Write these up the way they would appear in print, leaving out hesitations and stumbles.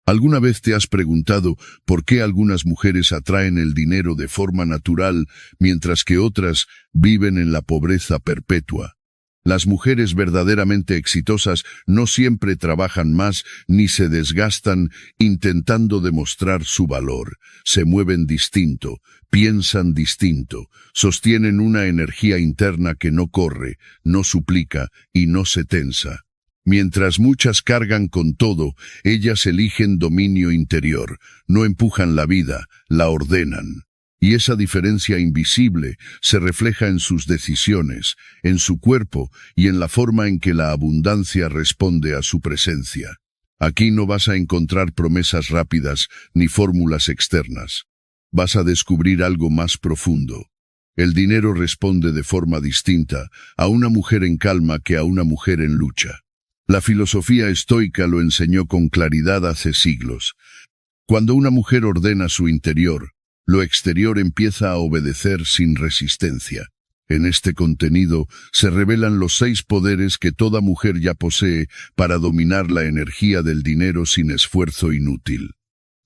¿Alguna vez te has preguntado por qué algunas mujeres atraen el dinero de forma natural, mientras que otras viven en la pobreza perpetua? Las mujeres verdaderamente exitosas no siempre trabajan más ni se desgastan intentando demostrar su valor. Se mueven distinto, piensan distinto, sostienen una energía interna que no corre, no suplica y no se tensa. Mientras muchas cargan con todo, ellas eligen dominio interior, no empujan la vida, la ordenan. Y esa diferencia invisible se refleja en sus decisiones, en su cuerpo y en la forma en que la abundancia responde a su presencia. Aquí no vas a encontrar promesas rápidas ni fórmulas externas. Vas a descubrir algo más profundo. El dinero responde de forma distinta a una mujer en calma que a una mujer en lucha. La filosofía estoica lo enseñó con claridad hace siglos. Cuando una mujer ordena su interior, lo exterior empieza a obedecer sin resistencia. En este contenido se revelan los 6 poderes que toda mujer ya posee para dominar la energía del dinero sin esfuerzo inútil.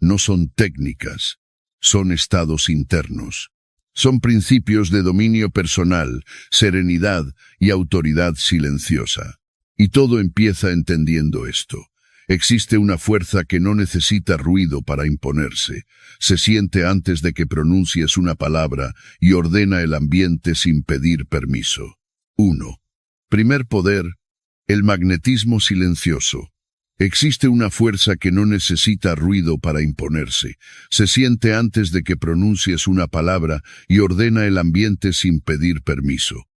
No son técnicas, son estados internos. Son principios de dominio personal, serenidad y autoridad silenciosa. Y todo empieza entendiendo esto. Existe una fuerza que no necesita ruido para imponerse. Se siente antes de que pronuncies una palabra y ordena el ambiente sin pedir permiso. 1. Primer poder, el magnetismo silencioso. Existe una fuerza que no necesita ruido para imponerse. Se siente antes de que pronuncies una palabra y ordena el ambiente sin pedir permiso.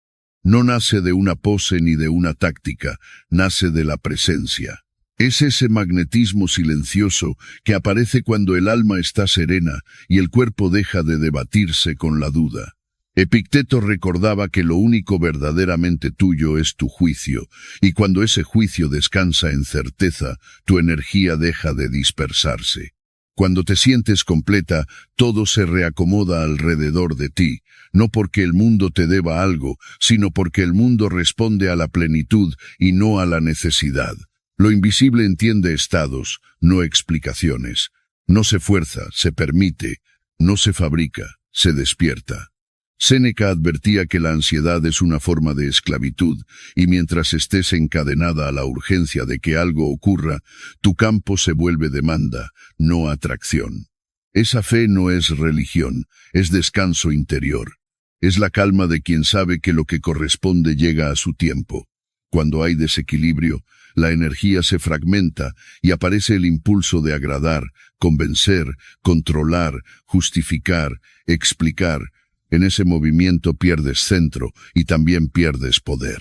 No nace de una pose ni de una táctica, nace de la presencia. Es ese magnetismo silencioso que aparece cuando el alma está serena y el cuerpo deja de debatirse con la duda. Epicteto recordaba que lo único verdaderamente tuyo es tu juicio, y cuando ese juicio descansa en certeza, tu energía deja de dispersarse. Cuando te sientes completa, todo se reacomoda alrededor de ti, no porque el mundo te deba algo, sino porque el mundo responde a la plenitud y no a la necesidad. Lo invisible entiende estados, no explicaciones. No se fuerza, se permite, no se fabrica, se despierta. Séneca advertía que la ansiedad es una forma de esclavitud, y mientras estés encadenada a la urgencia de que algo ocurra, tu campo se vuelve demanda, no atracción. Esa fe no es religión, es descanso interior. Es la calma de quien sabe que lo que corresponde llega a su tiempo. Cuando hay desequilibrio, la energía se fragmenta y aparece el impulso de agradar, convencer, controlar, justificar, explicar. En ese movimiento pierdes centro y también pierdes poder.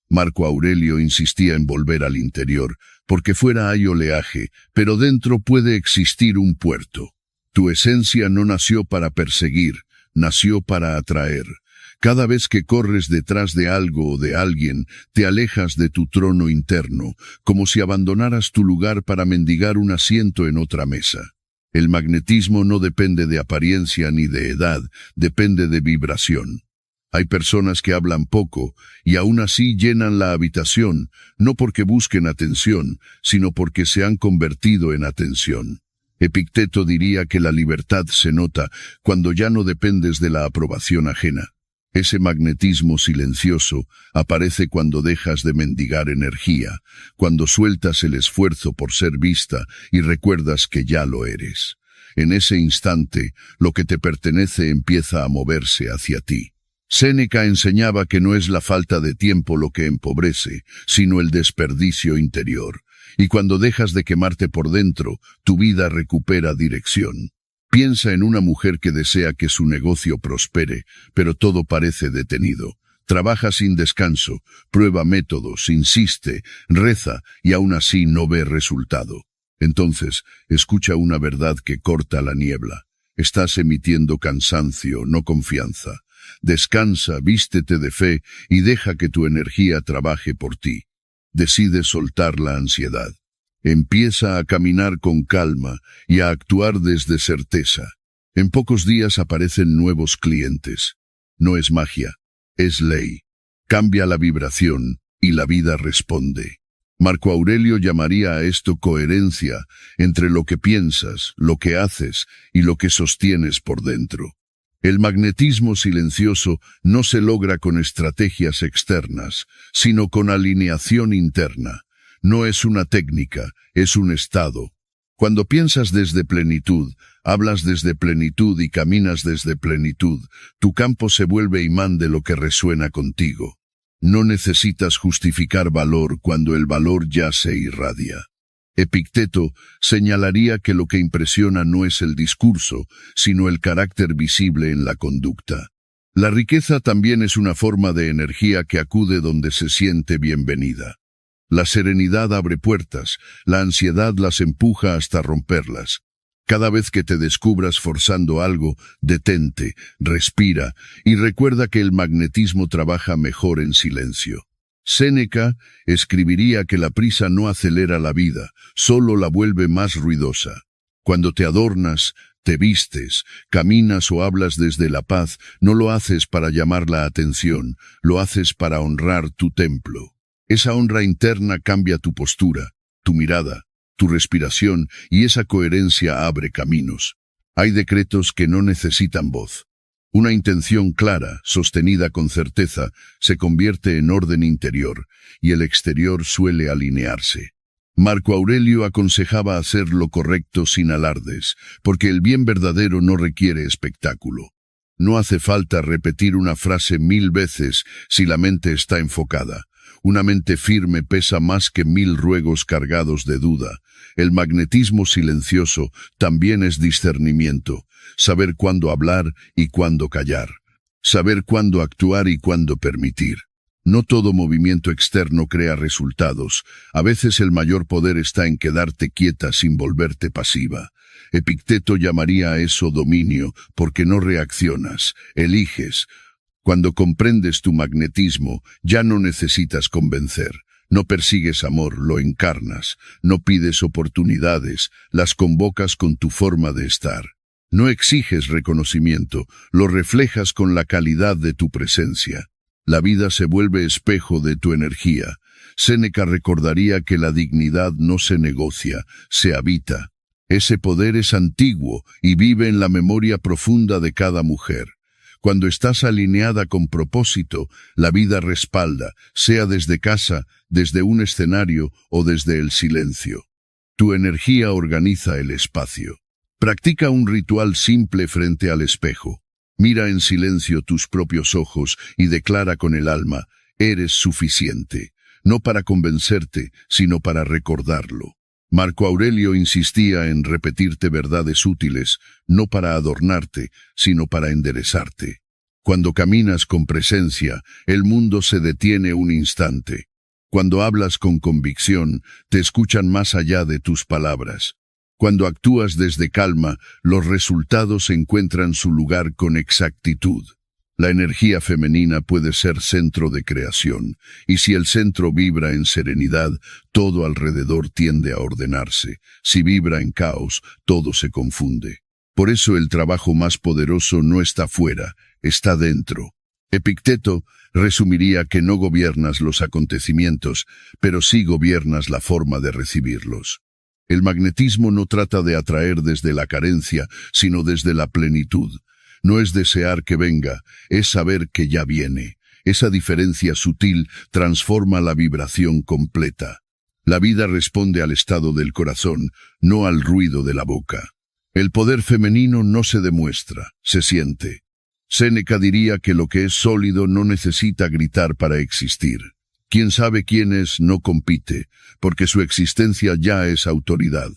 Marco Aurelio insistía en volver al interior, porque fuera hay oleaje, pero dentro puede existir un puerto. Tu esencia no nació para perseguir, nació para atraer. Cada vez que corres detrás de algo o de alguien, te alejas de tu trono interno, como si abandonaras tu lugar para mendigar un asiento en otra mesa. El magnetismo no depende de apariencia ni de edad, depende de vibración. Hay personas que hablan poco y aún así llenan la habitación, no porque busquen atención, sino porque se han convertido en atención. Epicteto diría que la libertad se nota cuando ya no dependes de la aprobación ajena. Ese magnetismo silencioso aparece cuando dejas de mendigar energía, cuando sueltas el esfuerzo por ser vista y recuerdas que ya lo eres. En ese instante, lo que te pertenece empieza a moverse hacia ti. Séneca enseñaba que no es la falta de tiempo lo que empobrece, sino el desperdicio interior. Y cuando dejas de quemarte por dentro, tu vida recupera dirección. Piensa en una mujer que desea que su negocio prospere, pero todo parece detenido. Trabaja sin descanso, prueba métodos, insiste, reza y aún así no ve resultado. Entonces, escucha una verdad que corta la niebla. Estás emitiendo cansancio, no confianza. Descansa, vístete de fe y deja que tu energía trabaje por ti. Decide soltar la ansiedad. Empieza a caminar con calma y a actuar desde certeza. En pocos días aparecen nuevos clientes. No es magia, es ley. Cambia la vibración y la vida responde. Marco Aurelio llamaría a esto coherencia entre lo que piensas, lo que haces y lo que sostienes por dentro. El magnetismo silencioso no se logra con estrategias externas, sino con alineación interna. No es una técnica, es un estado. Cuando piensas desde plenitud, hablas desde plenitud y caminas desde plenitud, tu campo se vuelve imán de lo que resuena contigo. No necesitas justificar valor cuando el valor ya se irradia. Epicteto señalaría que lo que impresiona no es el discurso, sino el carácter visible en la conducta. La riqueza también es una forma de energía que acude donde se siente bienvenida. La serenidad abre puertas, la ansiedad las empuja hasta romperlas. Cada vez que te descubras forzando algo, detente, respira y recuerda que el magnetismo trabaja mejor en silencio. Séneca escribiría que la prisa no acelera la vida, solo la vuelve más ruidosa. Cuando te adornas, te vistes, caminas o hablas desde la paz, no lo haces para llamar la atención, lo haces para honrar tu templo. Esa honra interna cambia tu postura, tu mirada, tu respiración, y esa coherencia abre caminos. Hay decretos que no necesitan voz. Una intención clara, sostenida con certeza, se convierte en orden interior, y el exterior suele alinearse. Marco Aurelio aconsejaba hacer lo correcto sin alardes, porque el bien verdadero no requiere espectáculo. No hace falta repetir una frase 1000 veces si la mente está enfocada. Una mente firme pesa más que 1000 ruegos cargados de duda. El magnetismo silencioso también es discernimiento, saber cuándo hablar y cuándo callar, saber cuándo actuar y cuándo permitir. No todo movimiento externo crea resultados. A veces el mayor poder está en quedarte quieta sin volverte pasiva. Epicteto llamaría a eso dominio, porque no reaccionas, eliges. Cuando comprendes tu magnetismo, ya no necesitas convencer. No persigues amor, lo encarnas. No pides oportunidades, las convocas con tu forma de estar. No exiges reconocimiento, lo reflejas con la calidad de tu presencia. La vida se vuelve espejo de tu energía. Séneca recordaría que la dignidad no se negocia, se habita. Ese poder es antiguo y vive en la memoria profunda de cada mujer. Cuando estás alineada con propósito, la vida respalda, sea desde casa, desde un escenario o desde el silencio. Tu energía organiza el espacio. Practica un ritual simple frente al espejo. Mira en silencio tus propios ojos y declara con el alma, eres suficiente, no para convencerte, sino para recordarlo. Marco Aurelio insistía en repetirte verdades útiles, no para adornarte, sino para enderezarte. Cuando caminas con presencia, el mundo se detiene un instante. Cuando hablas con convicción, te escuchan más allá de tus palabras. Cuando actúas desde calma, los resultados encuentran su lugar con exactitud. La energía femenina puede ser centro de creación, y si el centro vibra en serenidad, todo alrededor tiende a ordenarse. Si vibra en caos, todo se confunde. Por eso el trabajo más poderoso no está fuera, está dentro. Epicteto resumiría que no gobiernas los acontecimientos, pero sí gobiernas la forma de recibirlos. El magnetismo no trata de atraer desde la carencia, sino desde la plenitud. No es desear que venga, es saber que ya viene. Esa diferencia sutil transforma la vibración completa. La vida responde al estado del corazón, no al ruido de la boca. El poder femenino no se demuestra, se siente. Séneca diría que lo que es sólido no necesita gritar para existir. Quien sabe quién es no compite, porque su existencia ya es autoridad.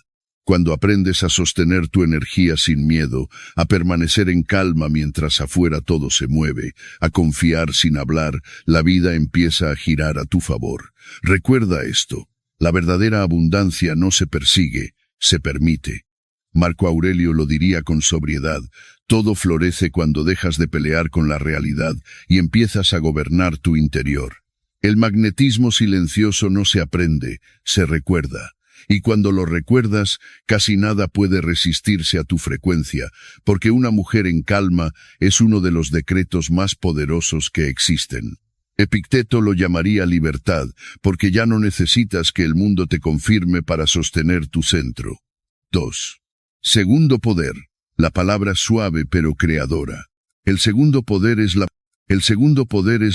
Cuando aprendes a sostener tu energía sin miedo, a permanecer en calma mientras afuera todo se mueve, a confiar sin hablar, la vida empieza a girar a tu favor. Recuerda esto, la verdadera abundancia no se persigue, se permite. Marco Aurelio lo diría con sobriedad, todo florece cuando dejas de pelear con la realidad y empiezas a gobernar tu interior. El magnetismo silencioso no se aprende, se recuerda. Y cuando lo recuerdas, casi nada puede resistirse a tu frecuencia, porque una mujer en calma es uno de los decretos más poderosos que existen. Epicteto lo llamaría libertad, porque ya no necesitas que el mundo te confirme para sostener tu centro. 2. Segundo poder. La palabra suave pero creadora. El segundo poder es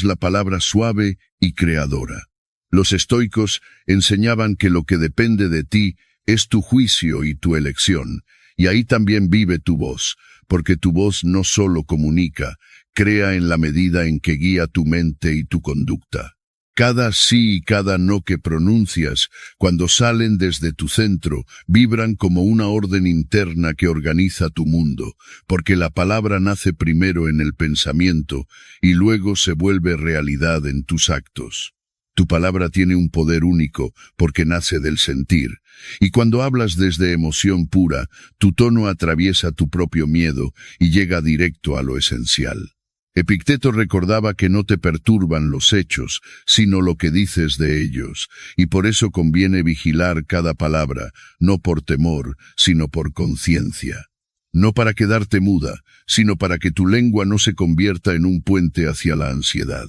la palabra suave y creadora. Los estoicos enseñaban que lo que depende de ti es tu juicio y tu elección, y ahí también vive tu voz, porque tu voz no solo comunica, crea en la medida en que guía tu mente y tu conducta. Cada sí y cada no que pronuncias, cuando salen desde tu centro, vibran como una orden interna que organiza tu mundo, porque la palabra nace primero en el pensamiento y luego se vuelve realidad en tus actos. Tu palabra tiene un poder único porque nace del sentir, y cuando hablas desde emoción pura, tu tono atraviesa tu propio miedo y llega directo a lo esencial. Epicteto recordaba que no te perturban los hechos, sino lo que dices de ellos, y por eso conviene vigilar cada palabra, no por temor, sino por conciencia. No para quedarte muda, sino para que tu lengua no se convierta en un puente hacia la ansiedad.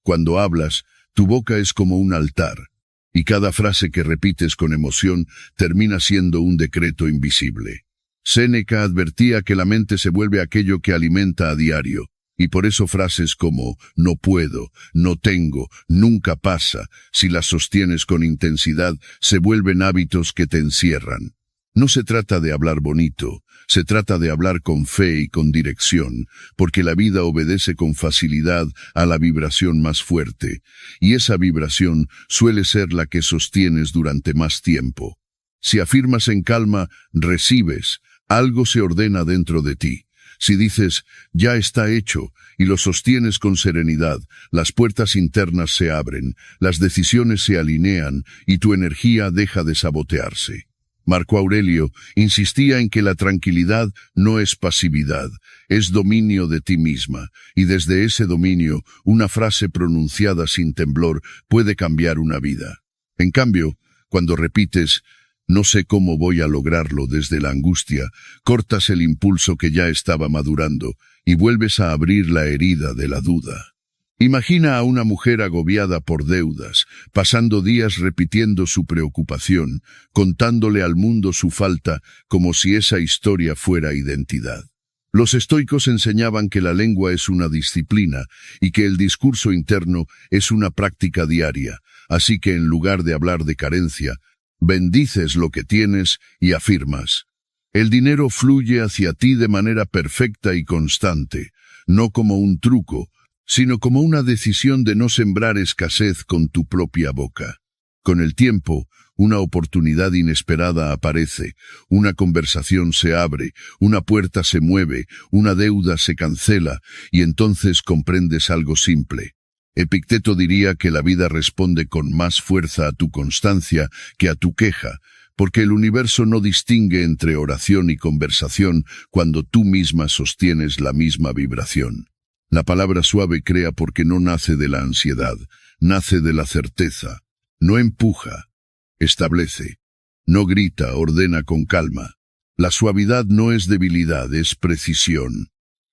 Cuando hablas, tu boca es como un altar, y cada frase que repites con emoción termina siendo un decreto invisible. Séneca advertía que la mente se vuelve aquello que alimenta a diario, y por eso frases como no puedo, no tengo, nunca pasa, si las sostienes con intensidad, se vuelven hábitos que te encierran. No se trata de hablar bonito, se trata de hablar con fe y con dirección, porque la vida obedece con facilidad a la vibración más fuerte, y esa vibración suele ser la que sostienes durante más tiempo. Si afirmas en calma, recibes, algo se ordena dentro de ti. Si dices, ya está hecho, y lo sostienes con serenidad, las puertas internas se abren, las decisiones se alinean, y tu energía deja de sabotearse. Marco Aurelio insistía en que la tranquilidad no es pasividad, es dominio de ti misma, y desde ese dominio, una frase pronunciada sin temblor puede cambiar una vida. En cambio, cuando repites, no sé cómo voy a lograrlo desde la angustia, cortas el impulso que ya estaba madurando y vuelves a abrir la herida de la duda. Imagina a una mujer agobiada por deudas, pasando días repitiendo su preocupación, contándole al mundo su falta como si esa historia fuera identidad. Los estoicos enseñaban que la lengua es una disciplina y que el discurso interno es una práctica diaria, así que en lugar de hablar de carencia, bendices lo que tienes y afirmas. El dinero fluye hacia ti de manera perfecta y constante, no como un truco, sino como una decisión de no sembrar escasez con tu propia boca. Con el tiempo, una oportunidad inesperada aparece, una conversación se abre, una puerta se mueve, una deuda se cancela, y entonces comprendes algo simple. Epicteto diría que la vida responde con más fuerza a tu constancia que a tu queja, porque el universo no distingue entre oración y conversación cuando tú misma sostienes la misma vibración. La palabra suave crea porque no nace de la ansiedad, nace de la certeza. No empuja, establece. No grita, ordena con calma. La suavidad no es debilidad, es precisión.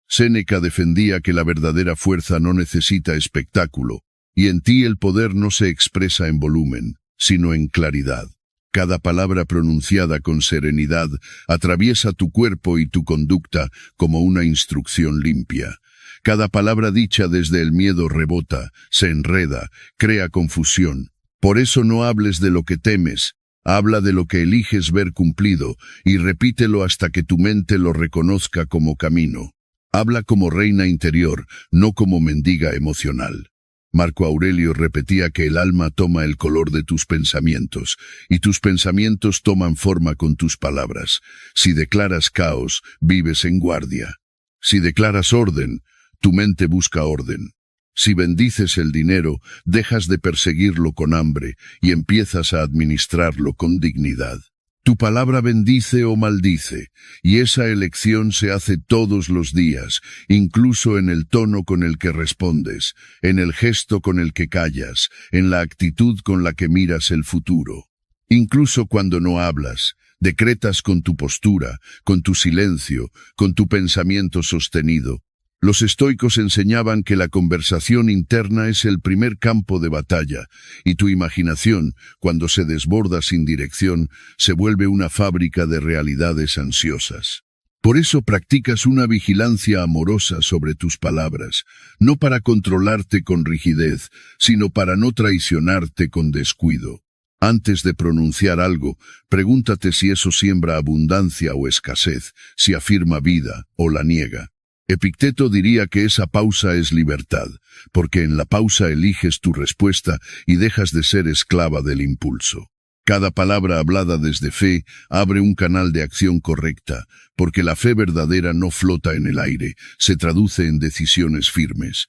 Séneca defendía que la verdadera fuerza no necesita espectáculo, y en ti el poder no se expresa en volumen, sino en claridad. Cada palabra pronunciada con serenidad atraviesa tu cuerpo y tu conducta como una instrucción limpia. Cada palabra dicha desde el miedo rebota, se enreda, crea confusión. Por eso no hables de lo que temes, habla de lo que eliges ver cumplido y repítelo hasta que tu mente lo reconozca como camino. Habla como reina interior, no como mendiga emocional. Marco Aurelio repetía que el alma toma el color de tus pensamientos, y tus pensamientos toman forma con tus palabras. Si declaras caos, vives en guardia. Si declaras orden, tu mente busca orden. Si bendices el dinero, dejas de perseguirlo con hambre y empiezas a administrarlo con dignidad. Tu palabra bendice o maldice, y esa elección se hace todos los días, incluso en el tono con el que respondes, en el gesto con el que callas, en la actitud con la que miras el futuro. Incluso cuando no hablas, decretas con tu postura, con tu silencio, con tu pensamiento sostenido. Los estoicos enseñaban que la conversación interna es el primer campo de batalla, y tu imaginación, cuando se desborda sin dirección, se vuelve una fábrica de realidades ansiosas. Por eso practicas una vigilancia amorosa sobre tus palabras, no para controlarte con rigidez, sino para no traicionarte con descuido. Antes de pronunciar algo, pregúntate si eso siembra abundancia o escasez, si afirma vida o la niega. Epicteto diría que esa pausa es libertad, porque en la pausa eliges tu respuesta y dejas de ser esclava del impulso. Cada palabra hablada desde fe abre un canal de acción correcta, porque la fe verdadera no flota en el aire, se traduce en decisiones firmes.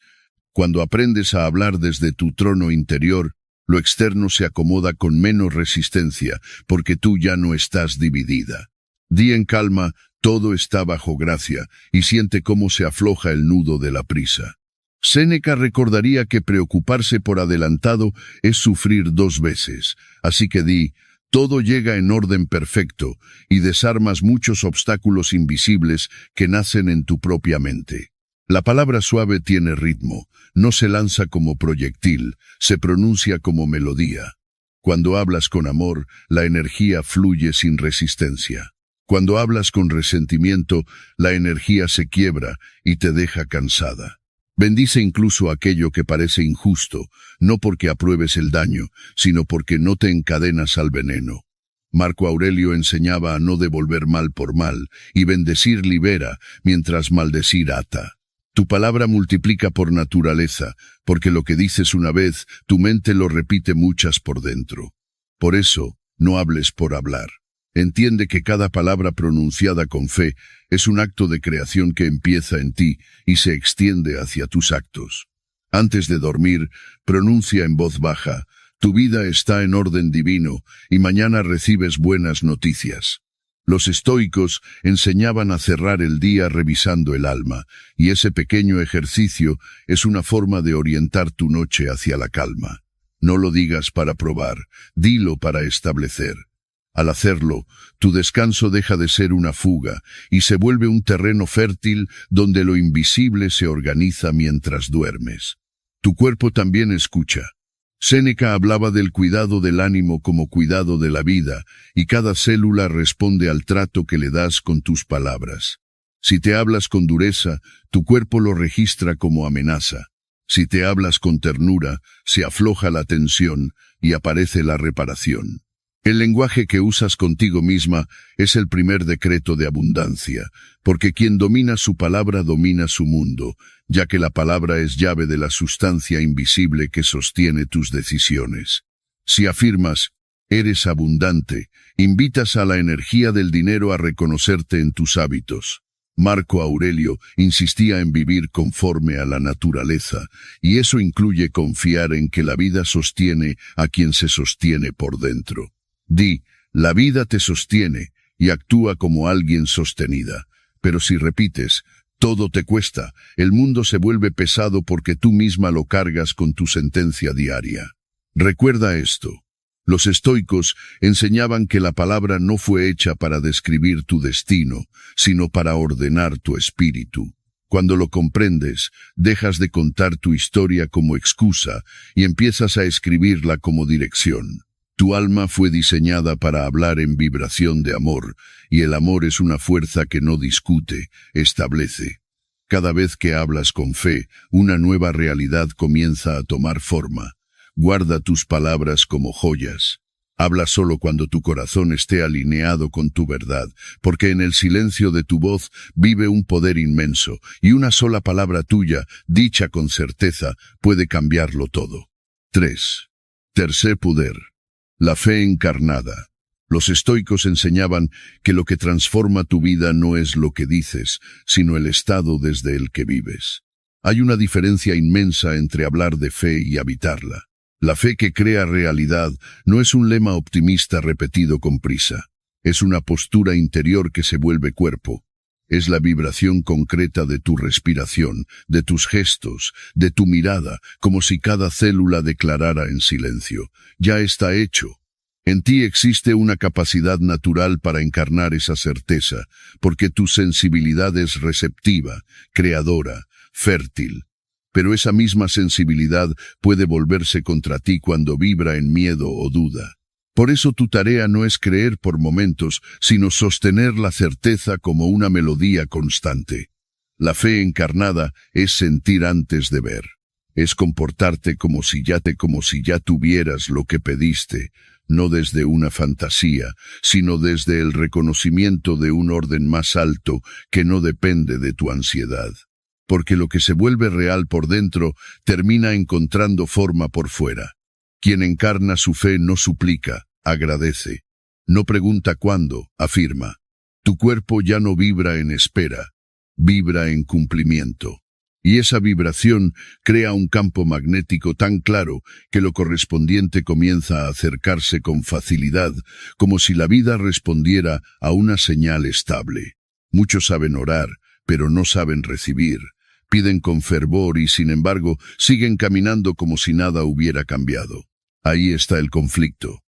Cuando aprendes a hablar desde tu trono interior, lo externo se acomoda con menos resistencia, porque tú ya no estás dividida. Di en calma, todo está bajo gracia, y siente cómo se afloja el nudo de la prisa. Séneca recordaría que preocuparse por adelantado es sufrir 2 veces, así que di, todo llega en orden perfecto, y desarmas muchos obstáculos invisibles que nacen en tu propia mente. La palabra suave tiene ritmo, no se lanza como proyectil, se pronuncia como melodía. Cuando hablas con amor, la energía fluye sin resistencia. Cuando hablas con resentimiento, la energía se quiebra y te deja cansada. Bendice incluso aquello que parece injusto, no porque apruebes el daño, sino porque no te encadenas al veneno. Marco Aurelio enseñaba a no devolver mal por mal, y bendecir libera, mientras maldecir ata. Tu palabra multiplica por naturaleza, porque lo que dices una vez, tu mente lo repite muchas por dentro. Por eso, no hables por hablar. Entiende que cada palabra pronunciada con fe es un acto de creación que empieza en ti y se extiende hacia tus actos. Antes de dormir, pronuncia en voz baja, tu vida está en orden divino y mañana recibes buenas noticias. Los estoicos enseñaban a cerrar el día revisando el alma, y ese pequeño ejercicio es una forma de orientar tu noche hacia la calma. No lo digas para probar, dilo para establecer. Al hacerlo, tu descanso deja de ser una fuga y se vuelve un terreno fértil donde lo invisible se organiza mientras duermes. Tu cuerpo también escucha. Séneca hablaba del cuidado del ánimo como cuidado de la vida, y cada célula responde al trato que le das con tus palabras. Si te hablas con dureza, tu cuerpo lo registra como amenaza. Si te hablas con ternura, se afloja la tensión y aparece la reparación. El lenguaje que usas contigo misma es el primer decreto de abundancia, porque quien domina su palabra domina su mundo, ya que la palabra es llave de la sustancia invisible que sostiene tus decisiones. Si afirmas, eres abundante, invitas a la energía del dinero a reconocerte en tus hábitos. Marco Aurelio insistía en vivir conforme a la naturaleza, y eso incluye confiar en que la vida sostiene a quien se sostiene por dentro. Di, la vida te sostiene, y actúa como alguien sostenida. Pero si repites, todo te cuesta, el mundo se vuelve pesado porque tú misma lo cargas con tu sentencia diaria. Recuerda esto. Los estoicos enseñaban que la palabra no fue hecha para describir tu destino, sino para ordenar tu espíritu. Cuando lo comprendes, dejas de contar tu historia como excusa y empiezas a escribirla como dirección. Tu alma fue diseñada para hablar en vibración de amor, y el amor es una fuerza que no discute, establece. Cada vez que hablas con fe, una nueva realidad comienza a tomar forma. Guarda tus palabras como joyas. Habla solo cuando tu corazón esté alineado con tu verdad, porque en el silencio de tu voz vive un poder inmenso, y una sola palabra tuya, dicha con certeza, puede cambiarlo todo. 3. Tercer poder. La fe encarnada. Los estoicos enseñaban que lo que transforma tu vida no es lo que dices, sino el estado desde el que vives. Hay una diferencia inmensa entre hablar de fe y habitarla. La fe que crea realidad no es un lema optimista repetido con prisa. Es una postura interior que se vuelve cuerpo. Es la vibración concreta de tu respiración, de tus gestos, de tu mirada, como si cada célula declarara en silencio: ya está hecho. En ti existe una capacidad natural para encarnar esa certeza, porque tu sensibilidad es receptiva, creadora, fértil. Pero esa misma sensibilidad puede volverse contra ti cuando vibra en miedo o duda. Por eso tu tarea no es creer por momentos, sino sostener la certeza como una melodía constante. La fe encarnada es sentir antes de ver. Es comportarte como si ya tuvieras lo que pediste, no desde una fantasía, sino desde el reconocimiento de un orden más alto que no depende de tu ansiedad. Porque lo que se vuelve real por dentro termina encontrando forma por fuera. Quien encarna su fe no suplica, agradece. No pregunta cuándo, afirma. Tu cuerpo ya no vibra en espera, vibra en cumplimiento. Y esa vibración crea un campo magnético tan claro que lo correspondiente comienza a acercarse con facilidad, como si la vida respondiera a una señal estable. Muchos saben orar, pero no saben recibir. Piden con fervor y, sin embargo, siguen caminando como si nada hubiera cambiado. Ahí está el conflicto.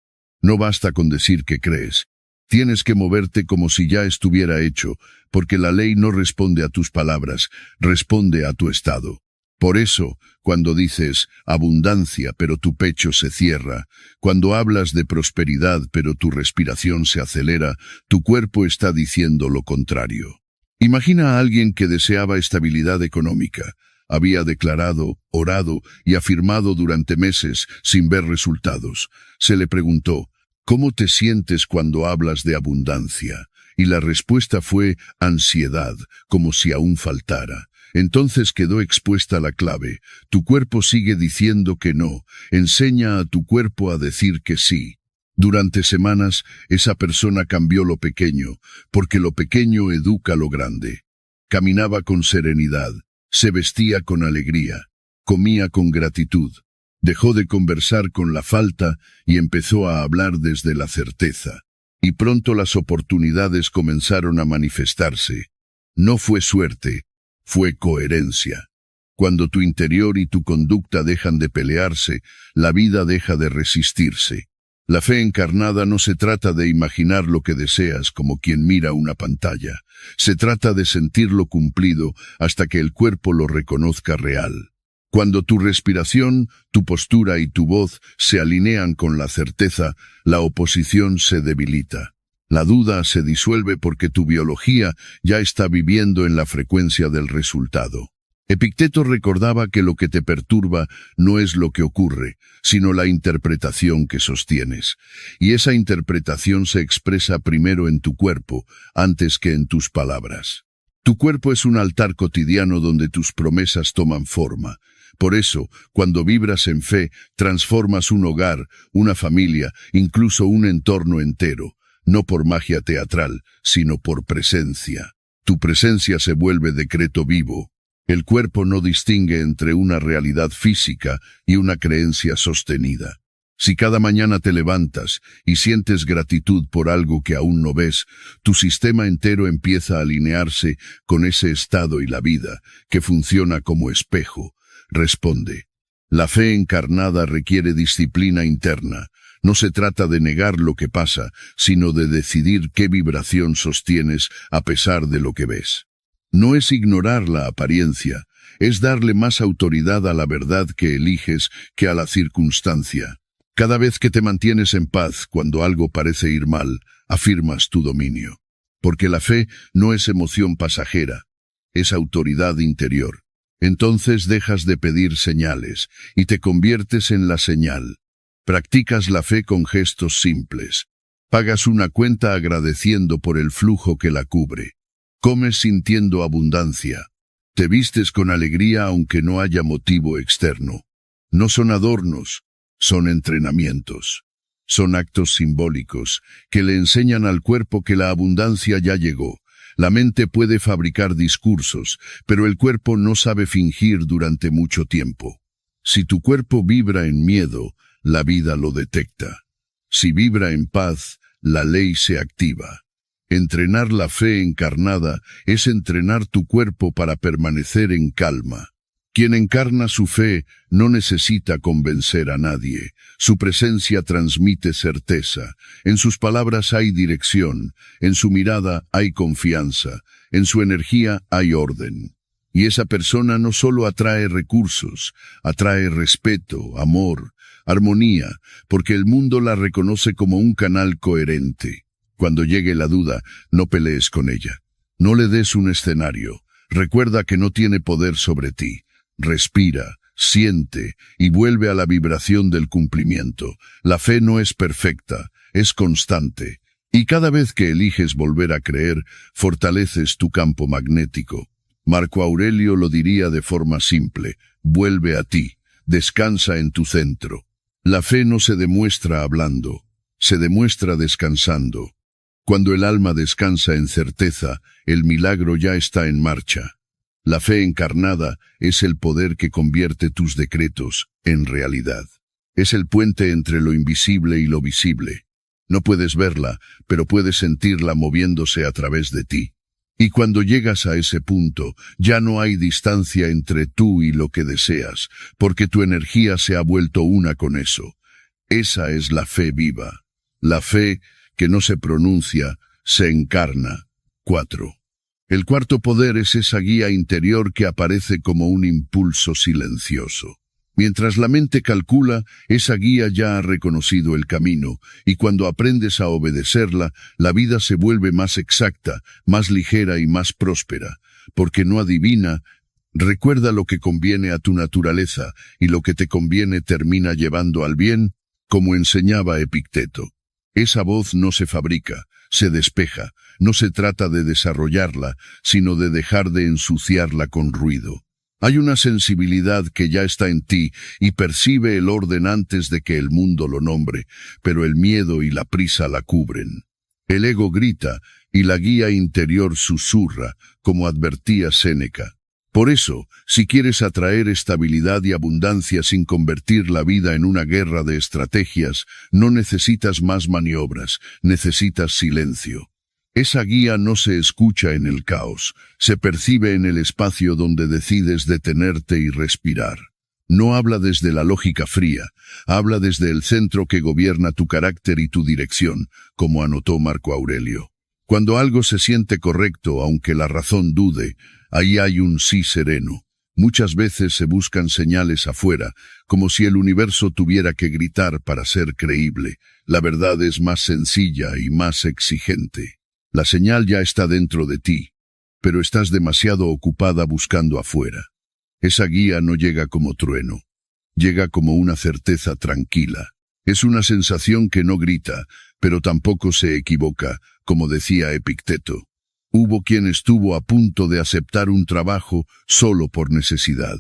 No basta con decir que crees. Tienes que moverte como si ya estuviera hecho, porque la ley no responde a tus palabras, responde a tu estado. Por eso, cuando dices abundancia pero tu pecho se cierra, cuando hablas de prosperidad pero tu respiración se acelera, tu cuerpo está diciendo lo contrario. Imagina a alguien que deseaba estabilidad económica. Había declarado, orado y afirmado durante meses sin ver resultados. Se le preguntó, ¿cómo te sientes cuando hablas de abundancia? Y la respuesta fue ansiedad, como si aún faltara. Entonces quedó expuesta la clave. Tu cuerpo sigue diciendo que no. Enseña a tu cuerpo a decir que sí. Durante semanas, esa persona cambió lo pequeño, porque lo pequeño educa lo grande. Caminaba con serenidad, se vestía con alegría, comía con gratitud. Dejó de conversar con la falta y empezó a hablar desde la certeza. Y pronto las oportunidades comenzaron a manifestarse. No fue suerte, fue coherencia. Cuando tu interior y tu conducta dejan de pelearse, la vida deja de resistirse. La fe encarnada no se trata de imaginar lo que deseas como quien mira una pantalla. Se trata de sentirlo cumplido hasta que el cuerpo lo reconozca real. Cuando tu respiración, tu postura y tu voz se alinean con la certeza, la oposición se debilita. La duda se disuelve porque tu biología ya está viviendo en la frecuencia del resultado. Epicteto recordaba que lo que te perturba no es lo que ocurre, sino la interpretación que sostienes. Y esa interpretación se expresa primero en tu cuerpo, antes que en tus palabras. Tu cuerpo es un altar cotidiano donde tus promesas toman forma. Por eso, cuando vibras en fe, transformas un hogar, una familia, incluso un entorno entero, no por magia teatral, sino por presencia. Tu presencia se vuelve decreto vivo. El cuerpo no distingue entre una realidad física y una creencia sostenida. Si cada mañana te levantas y sientes gratitud por algo que aún no ves, tu sistema entero empieza a alinearse con ese estado y la vida, que funciona como espejo. Responde. La fe encarnada requiere disciplina interna. No se trata de negar lo que pasa, sino de decidir qué vibración sostienes a pesar de lo que ves. No es ignorar la apariencia, es darle más autoridad a la verdad que eliges que a la circunstancia. Cada vez que te mantienes en paz cuando algo parece ir mal, afirmas tu dominio. Porque la fe no es emoción pasajera, es autoridad interior. Entonces dejas de pedir señales y te conviertes en la señal. Practicas la fe con gestos simples. Pagas una cuenta agradeciendo por el flujo que la cubre. Comes sintiendo abundancia. Te vistes con alegría aunque no haya motivo externo. No son adornos, son entrenamientos. Son actos simbólicos que le enseñan al cuerpo que la abundancia ya llegó. La mente puede fabricar discursos, pero el cuerpo no sabe fingir durante mucho tiempo. Si tu cuerpo vibra en miedo, la vida lo detecta. Si vibra en paz, la ley se activa. Entrenar la fe encarnada es entrenar tu cuerpo para permanecer en calma. Quien encarna su fe no necesita convencer a nadie. Su presencia transmite certeza. En sus palabras hay dirección. En su mirada hay confianza. En su energía hay orden. Y esa persona no solo atrae recursos, atrae respeto, amor, armonía, porque el mundo la reconoce como un canal coherente. Cuando llegue la duda, no pelees con ella. No le des un escenario. Recuerda que no tiene poder sobre ti. Respira, siente y vuelve a la vibración del cumplimiento. La fe no es perfecta, es constante. Y cada vez que eliges volver a creer, fortaleces tu campo magnético. Marco Aurelio lo diría de forma simple: vuelve a ti, descansa en tu centro. La fe no se demuestra hablando, se demuestra descansando. Cuando el alma descansa en certeza, el milagro ya está en marcha. La fe encarnada es el poder que convierte tus decretos en realidad. Es el puente entre lo invisible y lo visible. No puedes verla, pero puedes sentirla moviéndose a través de ti. Y cuando llegas a ese punto, ya no hay distancia entre tú y lo que deseas, porque tu energía se ha vuelto una con eso. Esa es la fe viva. La fe que no se pronuncia, se encarna. 4. El cuarto poder es esa guía interior que aparece como un impulso silencioso. Mientras la mente calcula, esa guía ya ha reconocido el camino, y cuando aprendes a obedecerla, la vida se vuelve más exacta, más ligera y más próspera, porque no adivina. Recuerda lo que conviene a tu naturaleza, y lo que te conviene termina llevando al bien, como enseñaba Epicteto. Esa voz no se fabrica, se despeja. No se trata de desarrollarla, sino de dejar de ensuciarla con ruido. Hay una sensibilidad que ya está en ti y percibe el orden antes de que el mundo lo nombre, pero el miedo y la prisa la cubren. El ego grita y la guía interior susurra, como advertía Séneca. Por eso, si quieres atraer estabilidad y abundancia sin convertir la vida en una guerra de estrategias, no necesitas más maniobras, necesitas silencio. Esa guía no se escucha en el caos, se percibe en el espacio donde decides detenerte y respirar. No habla desde la lógica fría, habla desde el centro que gobierna tu carácter y tu dirección, como anotó Marco Aurelio. Cuando algo se siente correcto, aunque la razón dude, ahí hay un sí sereno. Muchas veces se buscan señales afuera, como si el universo tuviera que gritar para ser creíble. La verdad es más sencilla y más exigente. La señal ya está dentro de ti, pero estás demasiado ocupada buscando afuera. Esa guía no llega como trueno, llega como una certeza tranquila. Es una sensación que no grita, pero tampoco se equivoca, como decía Epicteto. Hubo quien estuvo a punto de aceptar un trabajo solo por necesidad.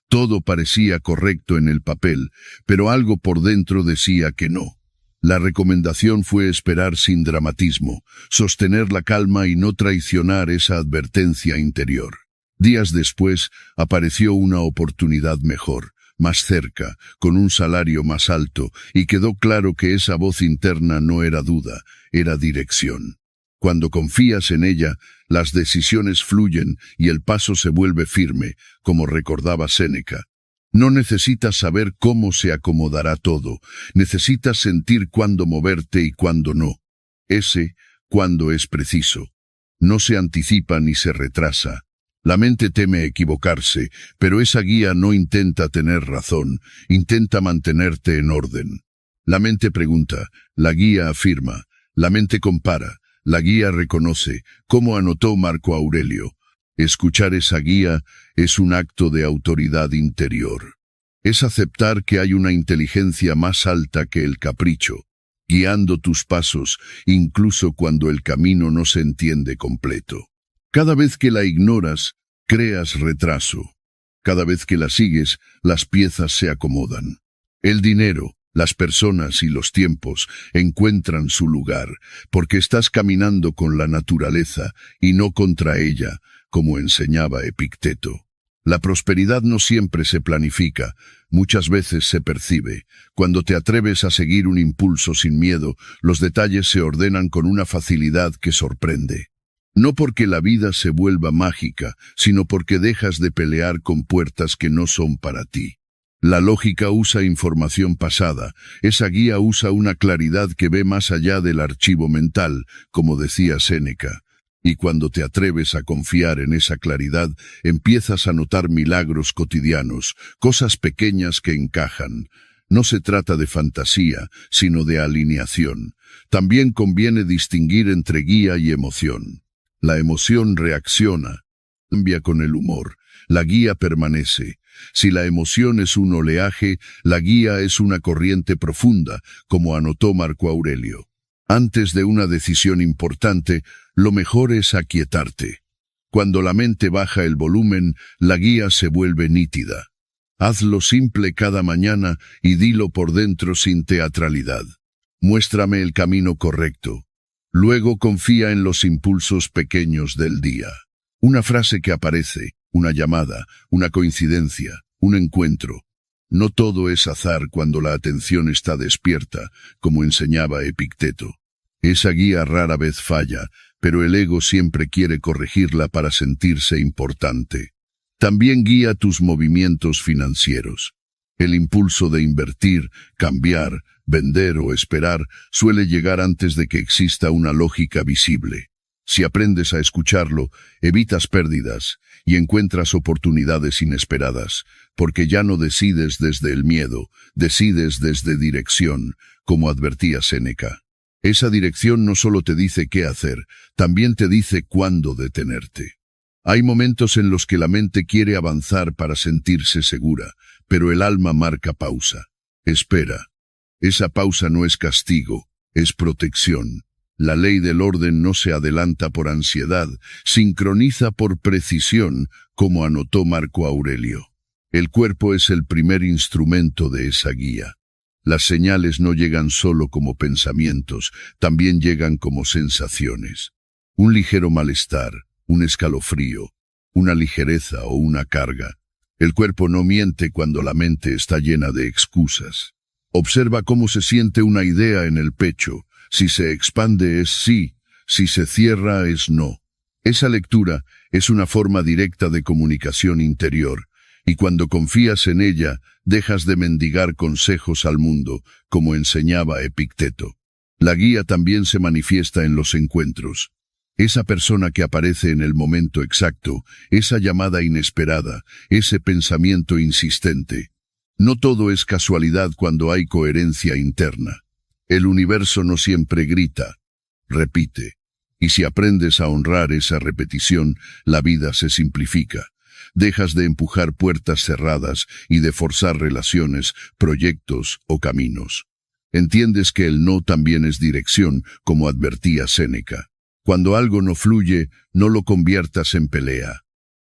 Todo parecía correcto en el papel, pero algo por dentro decía que no. La recomendación fue esperar sin dramatismo, sostener la calma y no traicionar esa advertencia interior. Días después apareció una oportunidad mejor, más cerca, con un salario más alto, y quedó claro que esa voz interna no era duda, era dirección. Cuando confías en ella, las decisiones fluyen y el paso se vuelve firme, como recordaba Séneca. No necesitas saber cómo se acomodará todo, necesitas sentir cuándo moverte y cuándo no. Ese, cuándo es preciso. No se anticipa ni se retrasa. La mente teme equivocarse, pero esa guía no intenta tener razón, intenta mantenerte en orden. La mente pregunta, la guía afirma, la mente compara, la guía reconoce, como anotó Marco Aurelio. Escuchar esa guía es un acto de autoridad interior. Es aceptar que hay una inteligencia más alta que el capricho, guiando tus pasos, incluso cuando el camino no se entiende completo. Cada vez que la ignoras, creas retraso. Cada vez que la sigues, las piezas se acomodan. El dinero, las personas y los tiempos encuentran su lugar, porque estás caminando con la naturaleza y no contra ella, como enseñaba Epicteto. La prosperidad no siempre se planifica, muchas veces se percibe. Cuando te atreves a seguir un impulso sin miedo, los detalles se ordenan con una facilidad que sorprende. No porque la vida se vuelva mágica, sino porque dejas de pelear con puertas que no son para ti. La lógica usa información pasada, esa guía usa una claridad que ve más allá del archivo mental, como decía Séneca. Y cuando te atreves a confiar en esa claridad, empiezas a notar milagros cotidianos, cosas pequeñas que encajan. No se trata de fantasía, sino de alineación. También conviene distinguir entre guía y emoción. La emoción reacciona, cambia con el humor. La guía permanece. Si la emoción es un oleaje, la guía es una corriente profunda, como anotó Marco Aurelio. Antes de una decisión importante, lo mejor es aquietarte. Cuando la mente baja el volumen, la guía se vuelve nítida. Hazlo simple cada mañana y dilo por dentro sin teatralidad. Muéstrame el camino correcto. Luego confía en los impulsos pequeños del día. Una frase que aparece, una llamada, una coincidencia, un encuentro. No todo es azar cuando la atención está despierta, como enseñaba Epicteto. Esa guía rara vez falla, pero el ego siempre quiere corregirla para sentirse importante. También guía tus movimientos financieros. El impulso de invertir, cambiar, vender o esperar suele llegar antes de que exista una lógica visible. Si aprendes a escucharlo, evitas pérdidas y encuentras oportunidades inesperadas, porque ya no decides desde el miedo, decides desde dirección, como advertía Séneca. Esa dirección no solo te dice qué hacer, también te dice cuándo detenerte. Hay momentos en los que la mente quiere avanzar para sentirse segura, pero el alma marca pausa. Espera. Esa pausa no es castigo, es protección. La ley del orden no se adelanta por ansiedad, sincroniza por precisión, como anotó Marco Aurelio. El cuerpo es el primer instrumento de esa guía. Las señales no llegan solo como pensamientos, también llegan como sensaciones. Un ligero malestar, un escalofrío, una ligereza o una carga. El cuerpo no miente cuando la mente está llena de excusas. Observa cómo se siente una idea en el pecho. Si se expande es sí, si se cierra es no. Esa lectura es una forma directa de comunicación interior, y cuando confías en ella, dejas de mendigar consejos al mundo, como enseñaba Epicteto. La guía también se manifiesta en los encuentros. Esa persona que aparece en el momento exacto, esa llamada inesperada, ese pensamiento insistente. No todo es casualidad cuando hay coherencia interna. El universo no siempre grita, repite. Y si aprendes a honrar esa repetición, la vida se simplifica. Dejas de empujar puertas cerradas y de forzar relaciones, proyectos o caminos. Entiendes que el no también es dirección, como advertía Séneca. Cuando algo no fluye, no lo conviertas en pelea.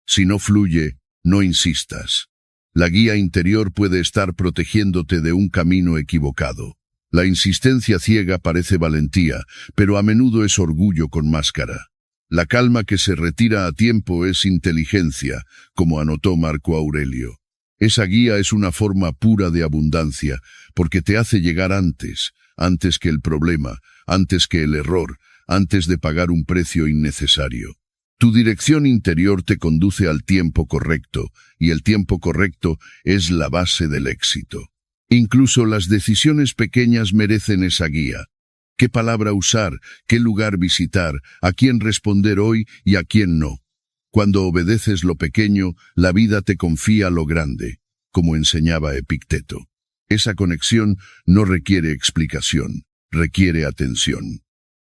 Si no fluye, no insistas. La guía interior puede estar protegiéndote de un camino equivocado. La insistencia ciega parece valentía, pero a menudo es orgullo con máscara. La calma que se retira a tiempo es inteligencia, como anotó Marco Aurelio. Esa guía es una forma pura de abundancia, porque te hace llegar antes que el problema, antes que el error, antes de pagar un precio innecesario. Tu dirección interior te conduce al tiempo correcto, y el tiempo correcto es la base del éxito. Incluso las decisiones pequeñas merecen esa guía. ¿Qué palabra usar? ¿Qué lugar visitar? ¿A quién responder hoy y a quién no? Cuando obedeces lo pequeño, la vida te confía lo grande, como enseñaba Epicteto. Esa conexión no requiere explicación, requiere atención.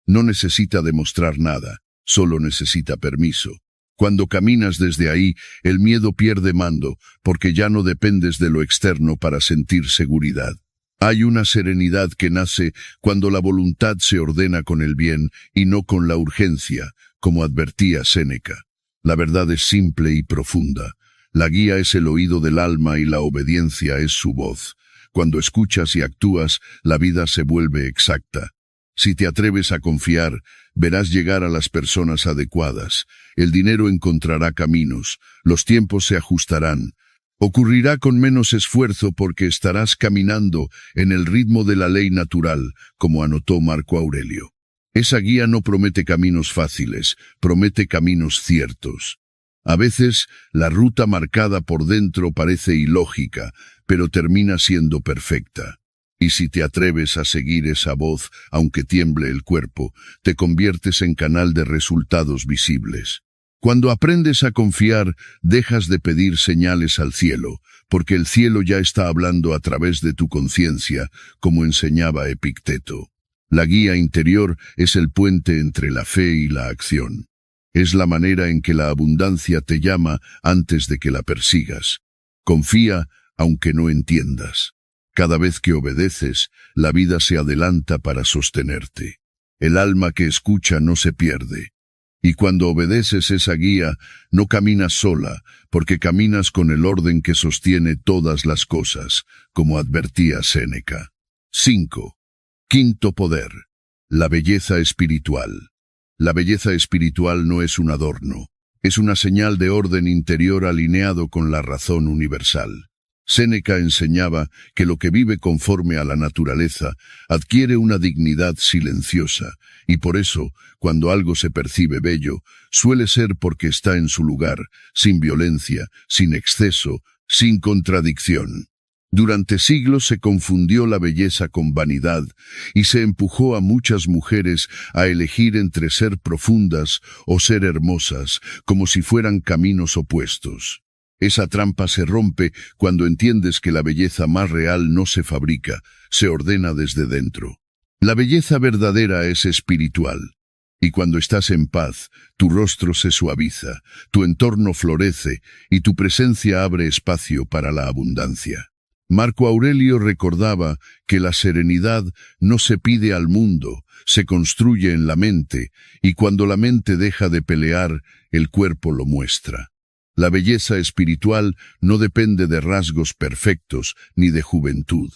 No necesita demostrar nada, solo necesita permiso. Cuando caminas desde ahí, el miedo pierde mando, porque ya no dependes de lo externo para sentir seguridad. Hay una serenidad que nace cuando la voluntad se ordena con el bien y no con la urgencia, como advertía Séneca. La verdad es simple y profunda. La guía es el oído del alma y la obediencia es su voz. Cuando escuchas y actúas, la vida se vuelve exacta. Si te atreves a confiar, verás llegar a las personas adecuadas. El dinero encontrará caminos, los tiempos se ajustarán. Ocurrirá con menos esfuerzo porque estarás caminando en el ritmo de la ley natural, como anotó Marco Aurelio. Esa guía no promete caminos fáciles, promete caminos ciertos. A veces, la ruta marcada por dentro parece ilógica, pero termina siendo perfecta. Y si te atreves a seguir esa voz, aunque tiemble el cuerpo, te conviertes en canal de resultados visibles. Cuando aprendes a confiar, dejas de pedir señales al cielo, porque el cielo ya está hablando a través de tu conciencia, como enseñaba Epicteto. La guía interior es el puente entre la fe y la acción. Es la manera en que la abundancia te llama antes de que la persigas. Confía, aunque no entiendas. Cada vez que obedeces, la vida se adelanta para sostenerte. El alma que escucha no se pierde. Y cuando obedeces esa guía, no caminas sola, porque caminas con el orden que sostiene todas las cosas, como advertía Séneca. 5. Quinto poder. La belleza espiritual. La belleza espiritual no es un adorno, es una señal de orden interior alineado con la razón universal. Séneca enseñaba que lo que vive conforme a la naturaleza adquiere una dignidad silenciosa, y por eso, cuando algo se percibe bello, suele ser porque está en su lugar, sin violencia, sin exceso, sin contradicción. Durante siglos se confundió la belleza con vanidad y se empujó a muchas mujeres a elegir entre ser profundas o ser hermosas, como si fueran caminos opuestos. Esa trampa se rompe cuando entiendes que la belleza más real no se fabrica, se ordena desde dentro. La belleza verdadera es espiritual. Y cuando estás en paz, tu rostro se suaviza, tu entorno florece y tu presencia abre espacio para la abundancia. Marco Aurelio recordaba que la serenidad no se pide al mundo, se construye en la mente, y cuando la mente deja de pelear, el cuerpo lo muestra. La belleza espiritual no depende de rasgos perfectos ni de juventud.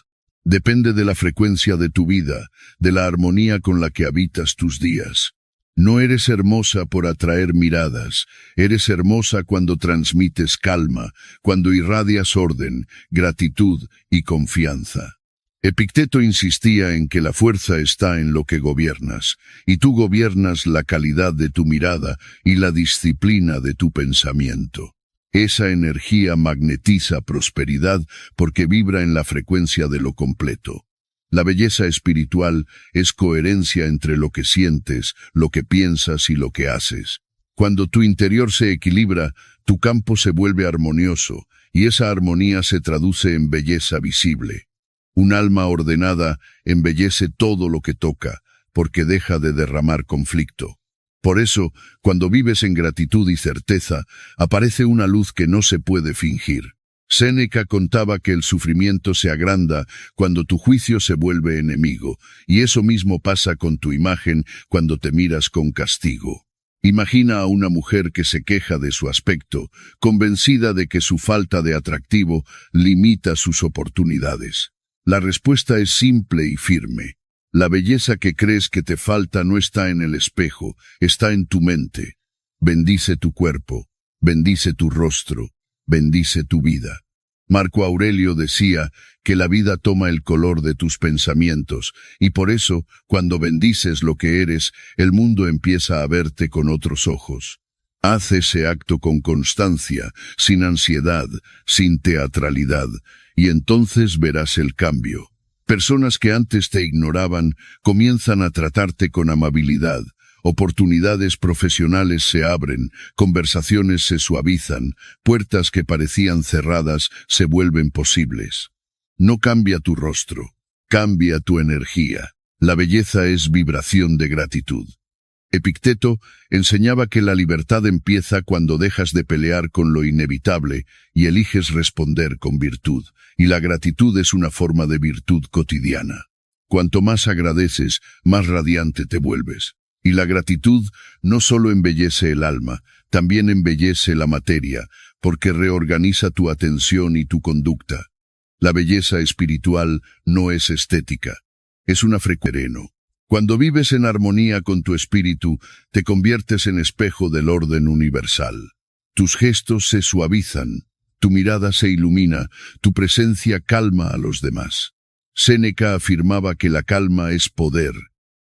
Depende de la frecuencia de tu vida, de la armonía con la que habitas tus días. No eres hermosa por atraer miradas, eres hermosa cuando transmites calma, cuando irradias orden, gratitud y confianza. Epicteto insistía en que la fuerza está en lo que gobiernas, y tú gobiernas la calidad de tu mirada y la disciplina de tu pensamiento. Esa energía magnetiza prosperidad porque vibra en la frecuencia de lo completo. La belleza espiritual es coherencia entre lo que sientes, lo que piensas y lo que haces. Cuando tu interior se equilibra, tu campo se vuelve armonioso, y esa armonía se traduce en belleza visible. Un alma ordenada embellece todo lo que toca, porque deja de derramar conflicto. Por eso, cuando vives en gratitud y certeza, aparece una luz que no se puede fingir. Séneca contaba que el sufrimiento se agranda cuando tu juicio se vuelve enemigo, y eso mismo pasa con tu imagen cuando te miras con castigo. Imagina a una mujer que se queja de su aspecto, convencida de que su falta de atractivo limita sus oportunidades. La respuesta es simple y firme. La belleza que crees que te falta no está en el espejo, está en tu mente. Bendice tu cuerpo, bendice tu rostro, bendice tu vida. Marco Aurelio decía que la vida toma el color de tus pensamientos, y por eso, cuando bendices lo que eres, el mundo empieza a verte con otros ojos. Haz ese acto con constancia, sin ansiedad, sin teatralidad, y entonces verás el cambio. Personas que antes te ignoraban comienzan a tratarte con amabilidad. Oportunidades profesionales se abren, conversaciones se suavizan, puertas que parecían cerradas se vuelven posibles. No cambia tu rostro, cambia tu energía. La belleza es vibración de gratitud. Epicteto enseñaba que la libertad empieza cuando dejas de pelear con lo inevitable y eliges responder con virtud, y la gratitud es una forma de virtud cotidiana. Cuanto más agradeces, más radiante te vuelves. Y la gratitud no solo embellece el alma, también embellece la materia, porque reorganiza tu atención y tu conducta. La belleza espiritual no es estética, es una frecuencia. Cuando vives en armonía con tu espíritu, te conviertes en espejo del orden universal. Tus gestos se suavizan, tu mirada se ilumina, tu presencia calma a los demás. Séneca afirmaba que la calma es poder,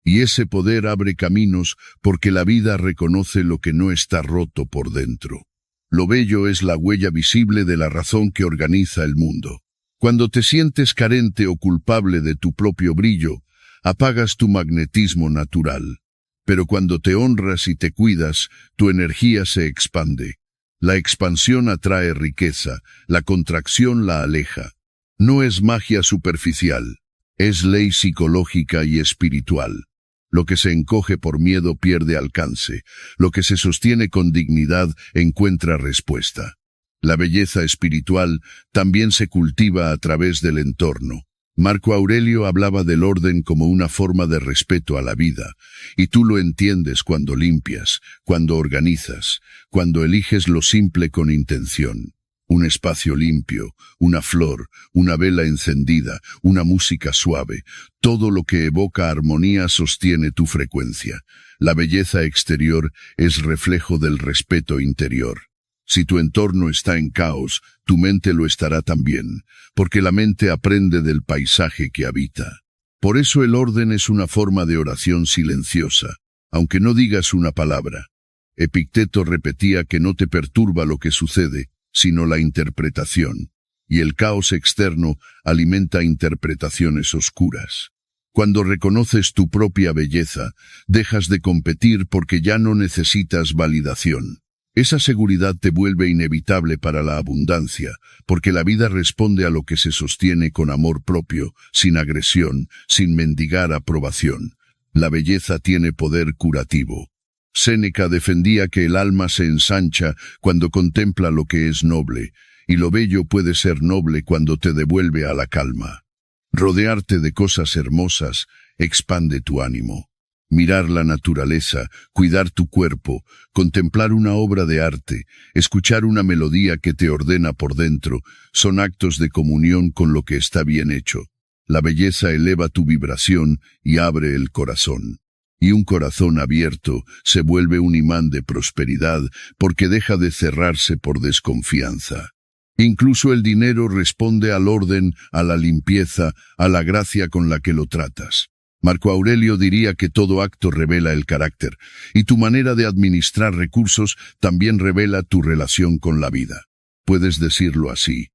y ese poder abre caminos porque la vida reconoce lo que no está roto por dentro. Lo bello es la huella visible de la razón que organiza el mundo. Cuando te sientes carente o culpable de tu propio brillo, apagas tu magnetismo natural. Pero cuando te honras y te cuidas, tu energía se expande. La expansión atrae riqueza, la contracción la aleja. No es magia superficial, es ley psicológica y espiritual. Lo que se encoge por miedo pierde alcance, lo que se sostiene con dignidad encuentra respuesta. La belleza espiritual también se cultiva a través del entorno. Marco Aurelio hablaba del orden como una forma de respeto a la vida, y tú lo entiendes cuando limpias, cuando organizas, cuando eliges lo simple con intención. Un espacio limpio, una flor, una vela encendida, una música suave, todo lo que evoca armonía sostiene tu frecuencia. La belleza exterior es reflejo del respeto interior. Si tu entorno está en caos, tu mente lo estará también, porque la mente aprende del paisaje que habita. Por eso el orden es una forma de oración silenciosa, aunque no digas una palabra. Epicteto repetía que no te perturba lo que sucede, sino la interpretación, y el caos externo alimenta interpretaciones oscuras. Cuando reconoces tu propia belleza, dejas de competir porque ya no necesitas validación. Esa seguridad te vuelve inevitable para la abundancia, porque la vida responde a lo que se sostiene con amor propio, sin agresión, sin mendigar aprobación. La belleza tiene poder curativo. Séneca defendía que el alma se ensancha cuando contempla lo que es noble, y lo bello puede ser noble cuando te devuelve a la calma. Rodearte de cosas hermosas expande tu ánimo. Mirar la naturaleza, cuidar tu cuerpo, contemplar una obra de arte, escuchar una melodía que te ordena por dentro, son actos de comunión con lo que está bien hecho. La belleza eleva tu vibración y abre el corazón. Y un corazón abierto se vuelve un imán de prosperidad porque deja de cerrarse por desconfianza. Incluso el dinero responde al orden, a la limpieza, a la gracia con la que lo tratas. Marco Aurelio diría que todo acto revela el carácter, y tu manera de administrar recursos también revela tu relación con la vida. Puedes decirlo así: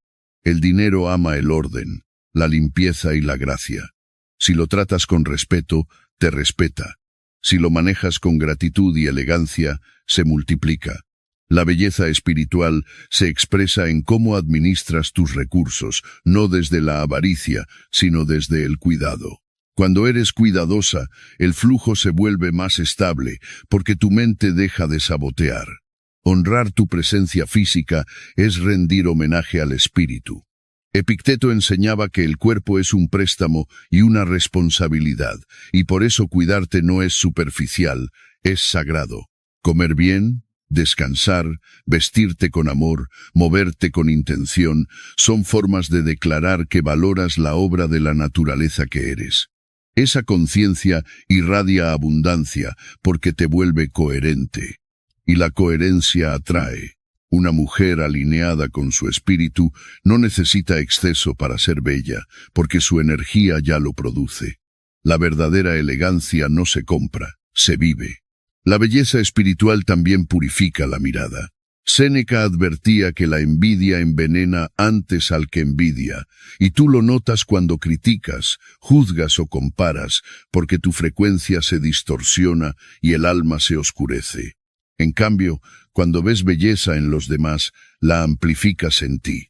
el dinero ama el orden, la limpieza y la gracia. Si lo tratas con respeto, te respeta. Si lo manejas con gratitud y elegancia, se multiplica. La belleza espiritual se expresa en cómo administras tus recursos, no desde la avaricia, sino desde el cuidado. Cuando eres cuidadosa, el flujo se vuelve más estable, porque tu mente deja de sabotear. Honrar tu presencia física es rendir homenaje al espíritu. Epicteto enseñaba que el cuerpo es un préstamo y una responsabilidad, y por eso cuidarte no es superficial, es sagrado. Comer bien, descansar, vestirte con amor, moverte con intención, son formas de declarar que valoras la obra de la naturaleza que eres. Esa conciencia irradia abundancia porque te vuelve coherente. Y la coherencia atrae. Una mujer alineada con su espíritu no necesita exceso para ser bella, porque su energía ya lo produce. La verdadera elegancia no se compra, se vive. La belleza espiritual también purifica la mirada. Séneca advertía que la envidia envenena antes al que envidia, y tú lo notas cuando criticas, juzgas o comparas, porque tu frecuencia se distorsiona y el alma se oscurece. En cambio, cuando ves belleza en los demás, la amplificas en ti.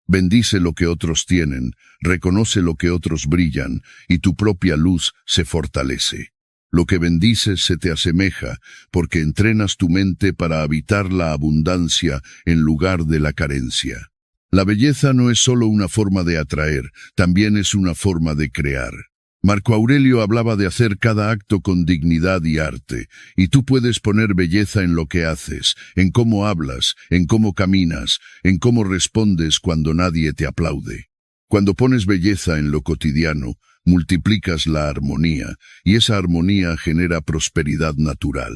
Bendice lo que otros tienen, reconoce lo que otros brillan, y tu propia luz se fortalece. Lo que bendices se te asemeja, porque entrenas tu mente para habitar la abundancia en lugar de la carencia. La belleza no es solo una forma de atraer, también es una forma de crear. Marco Aurelio hablaba de hacer cada acto con dignidad y arte, y tú puedes poner belleza en lo que haces, en cómo hablas, en cómo caminas, en cómo respondes cuando nadie te aplaude. Cuando pones belleza en lo cotidiano, multiplicas la armonía, y esa armonía genera prosperidad natural.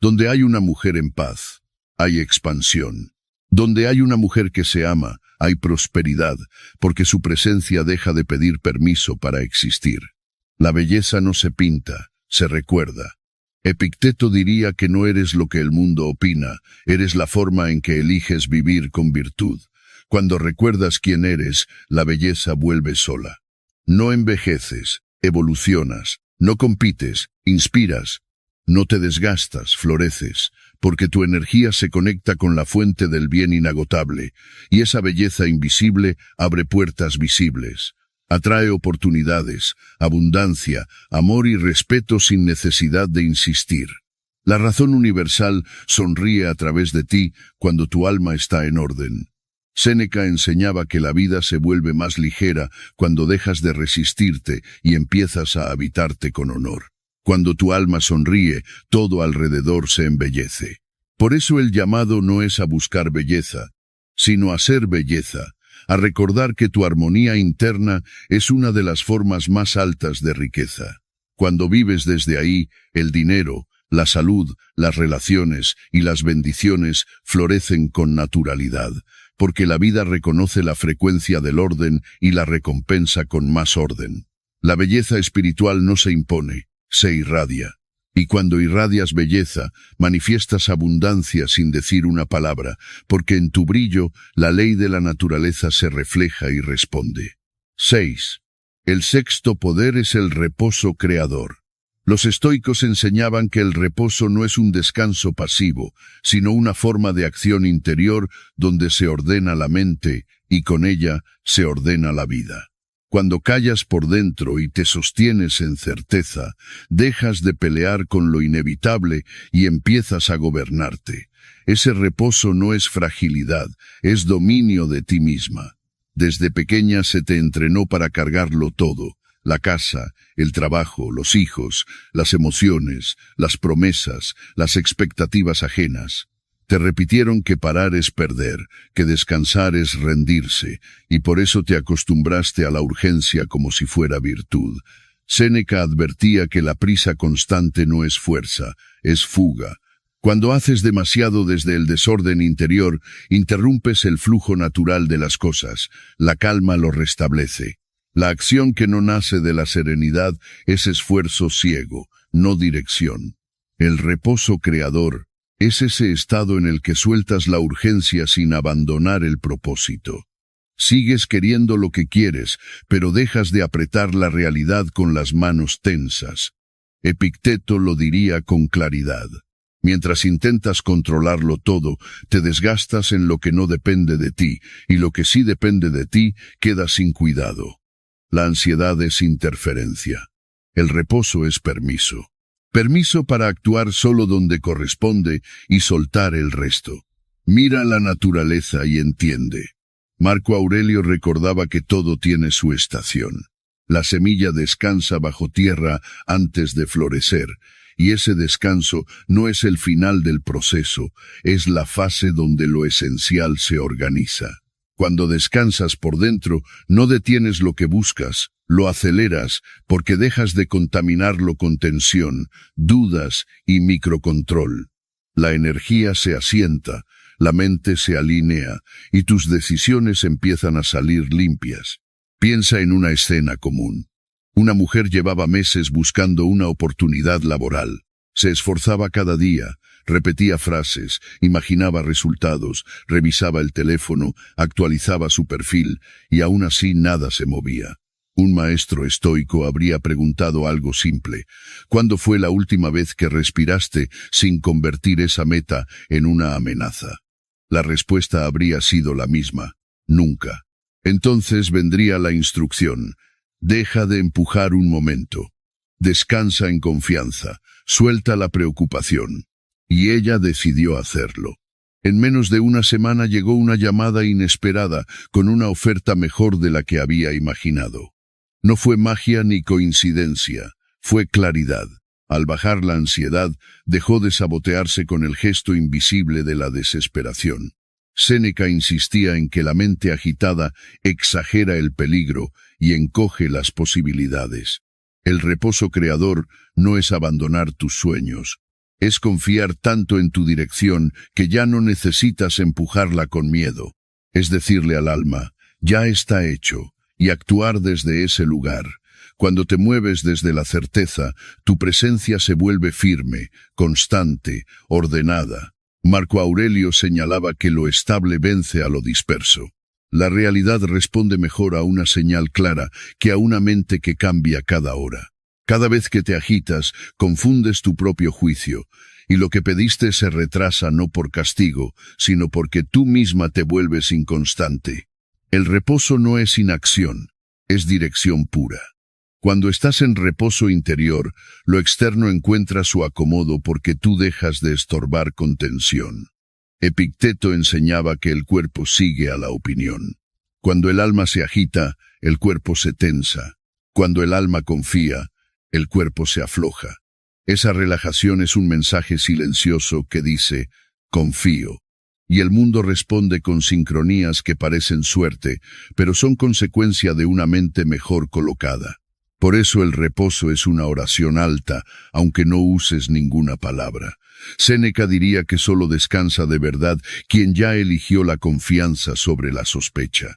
Donde hay una mujer en paz, hay expansión. Donde hay una mujer que se ama, hay prosperidad, porque su presencia deja de pedir permiso para existir. La belleza no se pinta, se recuerda. Epicteto diría que no eres lo que el mundo opina, eres la forma en que eliges vivir con virtud. Cuando recuerdas quién eres, la belleza vuelve sola. No envejeces, evolucionas, no compites, inspiras. No te desgastas, floreces, porque tu energía se conecta con la fuente del bien inagotable, y esa belleza invisible abre puertas visibles. Atrae oportunidades, abundancia, amor y respeto sin necesidad de insistir. La razón universal sonríe a través de ti cuando tu alma está en orden. Séneca enseñaba que la vida se vuelve más ligera cuando dejas de resistirte y empiezas a habitarte con honor. Cuando tu alma sonríe, todo alrededor se embellece. Por eso el llamado no es a buscar belleza, sino a ser belleza, a recordar que tu armonía interna es una de las formas más altas de riqueza. Cuando vives desde ahí, el dinero, la salud, las relaciones y las bendiciones florecen con naturalidad, porque la vida reconoce la frecuencia del orden y la recompensa con más orden. La belleza espiritual no se impone, se irradia. Y cuando irradias belleza, manifiestas abundancia sin decir una palabra, porque en tu brillo la ley de la naturaleza se refleja y responde. 6. El sexto poder es el reposo creador. Los estoicos enseñaban que el reposo no es un descanso pasivo, sino una forma de acción interior donde se ordena la mente y con ella se ordena la vida. Cuando callas por dentro y te sostienes en certeza, dejas de pelear con lo inevitable y empiezas a gobernarte. Ese reposo no es fragilidad, es dominio de ti misma. Desde pequeña se te entrenó para cargarlo todo: la casa, el trabajo, los hijos, las emociones, las promesas, las expectativas ajenas. Te repitieron que parar es perder, que descansar es rendirse, y por eso te acostumbraste a la urgencia como si fuera virtud. Séneca advertía que la prisa constante no es fuerza, es fuga. Cuando haces demasiado desde el desorden interior, interrumpes el flujo natural de las cosas, la calma lo restablece. La acción que no nace de la serenidad es esfuerzo ciego, no dirección. El reposo creador es ese estado en el que sueltas la urgencia sin abandonar el propósito. Sigues queriendo lo que quieres, pero dejas de apretar la realidad con las manos tensas. Epicteto lo diría con claridad. Mientras intentas controlarlo todo, te desgastas en lo que no depende de ti, y lo que sí depende de ti queda sin cuidado. La ansiedad es interferencia. El reposo es permiso. Permiso para actuar solo donde corresponde y soltar el resto. Mira la naturaleza y entiende. Marco Aurelio recordaba que todo tiene su estación. La semilla descansa bajo tierra antes de florecer, y ese descanso no es el final del proceso, es la fase donde lo esencial se organiza. Cuando descansas por dentro, no detienes lo que buscas, lo aceleras porque dejas de contaminarlo con tensión, dudas y microcontrol. La energía se asienta, la mente se alinea y tus decisiones empiezan a salir limpias. Piensa en una escena común. Una mujer llevaba meses buscando una oportunidad laboral. Se esforzaba cada día, repetía frases, imaginaba resultados, revisaba el teléfono, actualizaba su perfil, y aún así nada se movía. Un maestro estoico habría preguntado algo simple: ¿cuándo fue la última vez que respiraste sin convertir esa meta en una amenaza? La respuesta habría sido la misma: nunca. Entonces vendría la instrucción: deja de empujar un momento. Descansa en confianza, suelta la preocupación. Y ella decidió hacerlo. En menos de una semana llegó una llamada inesperada, con una oferta mejor de la que había imaginado. No fue magia ni coincidencia, fue claridad. Al bajar la ansiedad, dejó de sabotearse con el gesto invisible de la desesperación. Séneca insistía en que la mente agitada exagera el peligro y encoge las posibilidades. El reposo creador no es abandonar tus sueños. Es confiar tanto en tu dirección que ya no necesitas empujarla con miedo. Es decirle al alma: ya está hecho, y actuar desde ese lugar. Cuando te mueves desde la certeza, tu presencia se vuelve firme, constante, ordenada. Marco Aurelio señalaba que lo estable vence a lo disperso. La realidad responde mejor a una señal clara que a una mente que cambia cada hora. Cada vez que te agitas, confundes tu propio juicio, y lo que pediste se retrasa no por castigo, sino porque tú misma te vuelves inconstante. El reposo no es inacción, es dirección pura. Cuando estás en reposo interior, lo externo encuentra su acomodo porque tú dejas de estorbar con tensión. Epicteto enseñaba que el cuerpo sigue a la opinión. Cuando el alma se agita, el cuerpo se tensa. Cuando el alma confía, el cuerpo se afloja. Esa relajación es un mensaje silencioso que dice, confío. Y el mundo responde con sincronías que parecen suerte, pero son consecuencia de una mente mejor colocada. Por eso el reposo es una oración alta, aunque no uses ninguna palabra. Séneca diría que solo descansa de verdad quien ya eligió la confianza sobre la sospecha.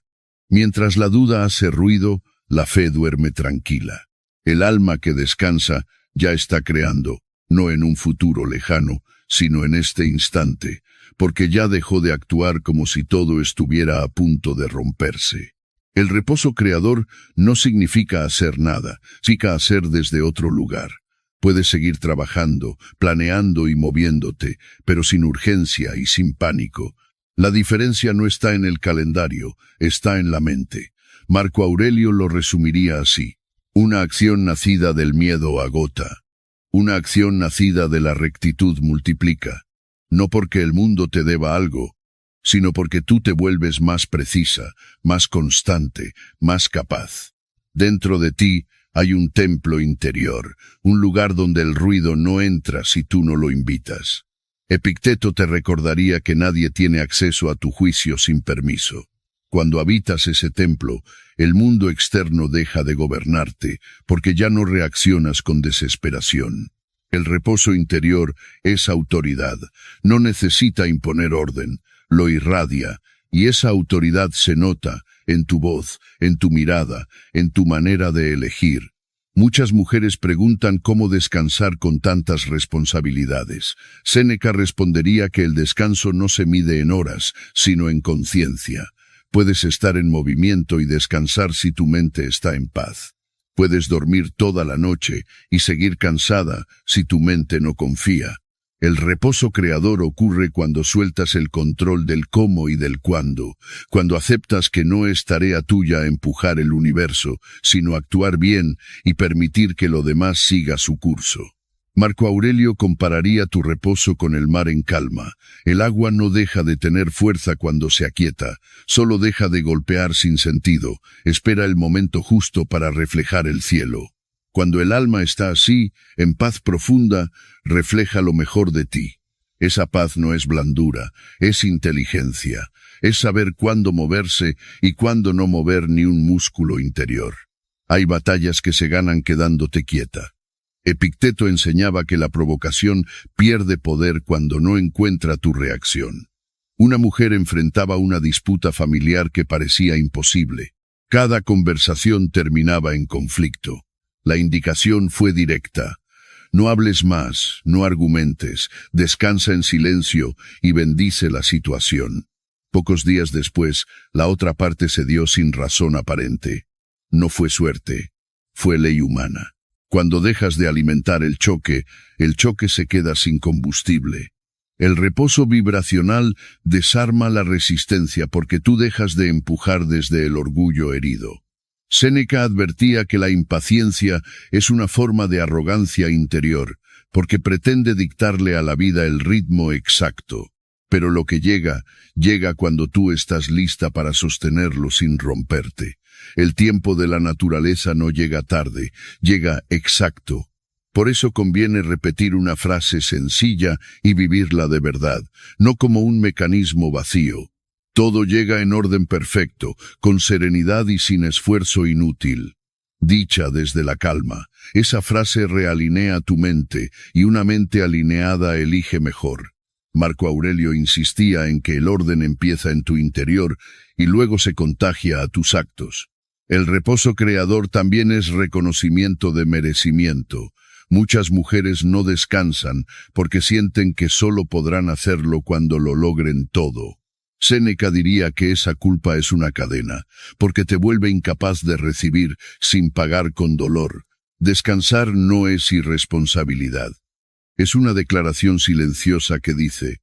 Mientras la duda hace ruido, la fe duerme tranquila. El alma que descansa ya está creando, no en un futuro lejano, sino en este instante, porque ya dejó de actuar como si todo estuviera a punto de romperse. El reposo creador no significa hacer nada, significa hacer desde otro lugar. Puedes seguir trabajando, planeando y moviéndote, pero sin urgencia y sin pánico. La diferencia no está en el calendario, está en la mente. Marco Aurelio lo resumiría así. Una acción nacida del miedo agota. Una acción nacida de la rectitud multiplica. No porque el mundo te deba algo, sino porque tú te vuelves más precisa, más constante, más capaz. Dentro de ti hay un templo interior, un lugar donde el ruido no entra si tú no lo invitas. Epicteto te recordaría que nadie tiene acceso a tu juicio sin permiso. Cuando habitas ese templo, el mundo externo deja de gobernarte, porque ya no reaccionas con desesperación. El reposo interior es autoridad, no necesita imponer orden, lo irradia, y esa autoridad se nota en tu voz, en tu mirada, en tu manera de elegir. Muchas mujeres preguntan cómo descansar con tantas responsabilidades. Séneca respondería que el descanso no se mide en horas, sino en conciencia. Puedes estar en movimiento y descansar si tu mente está en paz. Puedes dormir toda la noche y seguir cansada si tu mente no confía. El reposo creador ocurre cuando sueltas el control del cómo y del cuándo, cuando aceptas que no es tarea tuya empujar el universo, sino actuar bien y permitir que lo demás siga su curso. Marco Aurelio compararía tu reposo con el mar en calma. El agua no deja de tener fuerza cuando se aquieta, solo deja de golpear sin sentido, espera el momento justo para reflejar el cielo. Cuando el alma está así, en paz profunda, refleja lo mejor de ti. Esa paz no es blandura, es inteligencia, es saber cuándo moverse y cuándo no mover ni un músculo interior. Hay batallas que se ganan quedándote quieta. Epicteto enseñaba que la provocación pierde poder cuando no encuentra tu reacción. Una mujer enfrentaba una disputa familiar que parecía imposible. Cada conversación terminaba en conflicto. La indicación fue directa. No hables más, no argumentes, descansa en silencio y bendice la situación. Pocos días después, la otra parte cedió sin razón aparente. No fue suerte, fue ley humana. Cuando dejas de alimentar el choque se queda sin combustible. El reposo vibracional desarma la resistencia porque tú dejas de empujar desde el orgullo herido. Séneca advertía que la impaciencia es una forma de arrogancia interior, porque pretende dictarle a la vida el ritmo exacto. Pero lo que llega cuando tú estás lista para sostenerlo sin romperte. El tiempo de la naturaleza no llega tarde, llega exacto. Por eso conviene repetir una frase sencilla y vivirla de verdad, no como un mecanismo vacío. Todo llega en orden perfecto, con serenidad y sin esfuerzo inútil. Dicha desde la calma, esa frase realinea tu mente, y una mente alineada elige mejor. Marco Aurelio insistía en que el orden empieza en tu interior y luego se contagia a tus actos. El reposo creador también es reconocimiento de merecimiento. Muchas mujeres no descansan porque sienten que solo podrán hacerlo cuando lo logren todo. Séneca diría que esa culpa es una cadena, porque te vuelve incapaz de recibir sin pagar con dolor. Descansar no es irresponsabilidad. Es una declaración silenciosa que dice: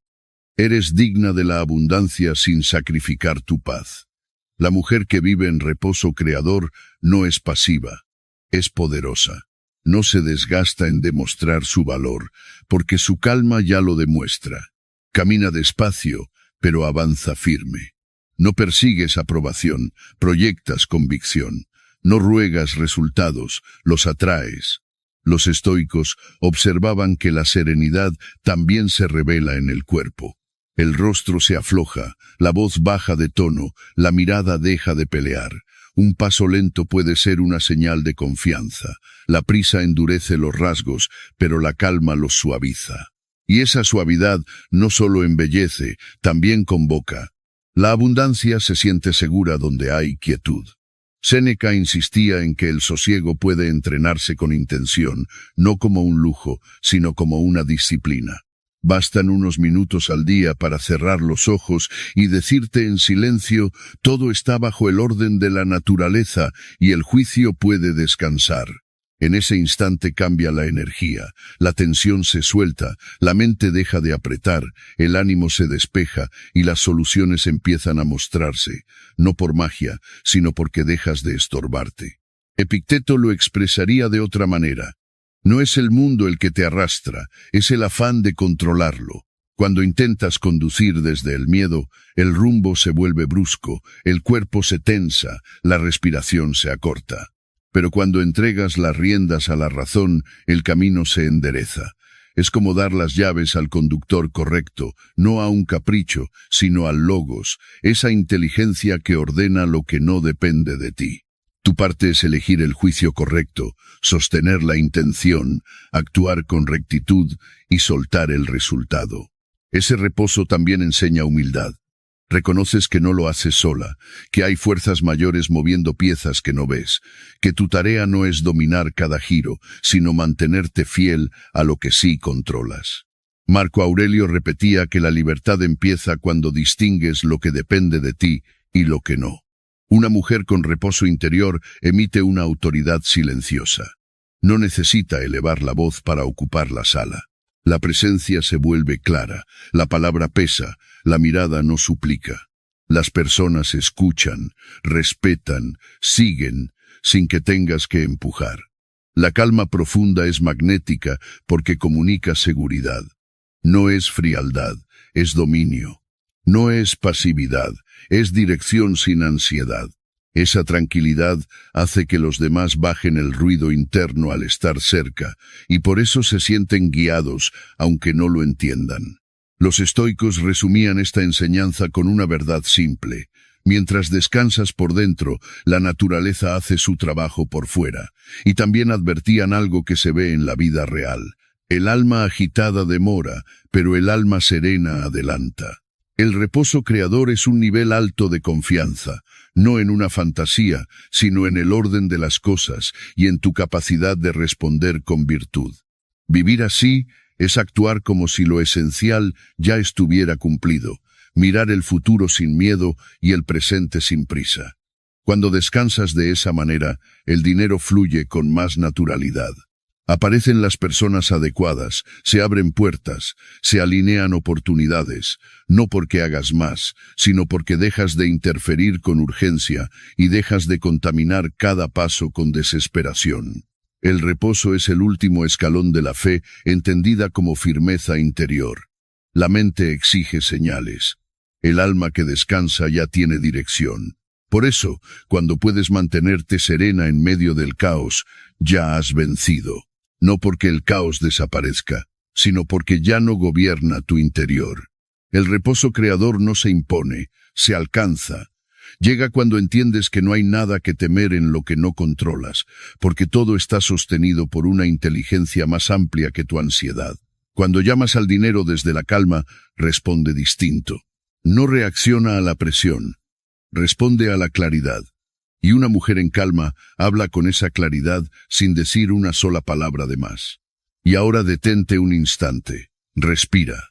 eres digna de la abundancia sin sacrificar tu paz. La mujer que vive en reposo creador no es pasiva, es poderosa. No se desgasta en demostrar su valor, porque su calma ya lo demuestra. Camina despacio, pero avanza firme. No persigues aprobación, proyectas convicción. No ruegas resultados, los atraes. Los estoicos observaban que la serenidad también se revela en el cuerpo. El rostro se afloja, la voz baja de tono, la mirada deja de pelear. Un paso lento puede ser una señal de confianza. La prisa endurece los rasgos, pero la calma los suaviza. Y esa suavidad no solo embellece, también convoca. La abundancia se siente segura donde hay quietud. Séneca insistía en que el sosiego puede entrenarse con intención, no como un lujo, sino como una disciplina. Bastan unos minutos al día para cerrar los ojos y decirte en silencio: todo está bajo el orden de la naturaleza y el juicio puede descansar. En ese instante cambia la energía, la tensión se suelta, la mente deja de apretar, el ánimo se despeja y las soluciones empiezan a mostrarse, no por magia, sino porque dejas de estorbarte. Epicteto lo expresaría de otra manera: no es el mundo el que te arrastra, es el afán de controlarlo. Cuando intentas conducir desde el miedo, el rumbo se vuelve brusco, el cuerpo se tensa, la respiración se acorta. Pero cuando entregas las riendas a la razón, el camino se endereza. Es como dar las llaves al conductor correcto, no a un capricho, sino al logos, esa inteligencia que ordena lo que no depende de ti. Tu parte es elegir el juicio correcto, sostener la intención, actuar con rectitud y soltar el resultado. Ese reposo también enseña humildad. Reconoces que no lo haces sola, que hay fuerzas mayores moviendo piezas que no ves, que tu tarea no es dominar cada giro, sino mantenerte fiel a lo que sí controlas. Marco Aurelio repetía que la libertad empieza cuando distingues lo que depende de ti y lo que no. Una mujer con reposo interior emite una autoridad silenciosa. No necesita elevar la voz para ocupar la sala. La presencia se vuelve clara, la palabra pesa, la mirada no suplica. Las personas escuchan, respetan, siguen, sin que tengas que empujar. La calma profunda es magnética porque comunica seguridad. No es frialdad, es dominio. No es pasividad, es dirección sin ansiedad. Esa tranquilidad hace que los demás bajen el ruido interno al estar cerca, y por eso se sienten guiados, aunque no lo entiendan. Los estoicos resumían esta enseñanza con una verdad simple: mientras descansas por dentro, la naturaleza hace su trabajo por fuera, y también advertían algo que se ve en la vida real. El alma agitada demora, pero el alma serena adelanta. El reposo creador es un nivel alto de confianza, no en una fantasía, sino en el orden de las cosas y en tu capacidad de responder con virtud. Vivir así es actuar como si lo esencial ya estuviera cumplido, mirar el futuro sin miedo y el presente sin prisa. Cuando descansas de esa manera, el dinero fluye con más naturalidad. Aparecen las personas adecuadas, se abren puertas, se alinean oportunidades, no porque hagas más, sino porque dejas de interferir con urgencia y dejas de contaminar cada paso con desesperación. El reposo es el último escalón de la fe, entendida como firmeza interior. La mente exige señales. El alma que descansa ya tiene dirección. Por eso, cuando puedes mantenerte serena en medio del caos, ya has vencido. No porque el caos desaparezca, sino porque ya no gobierna tu interior. El reposo creador no se impone, se alcanza. Llega cuando entiendes que no hay nada que temer en lo que no controlas, porque todo está sostenido por una inteligencia más amplia que tu ansiedad. Cuando llamas al dinero desde la calma, responde distinto. No reacciona a la presión, responde a la claridad. Y una mujer en calma habla con esa claridad sin decir una sola palabra de más. Y ahora detente un instante. Respira.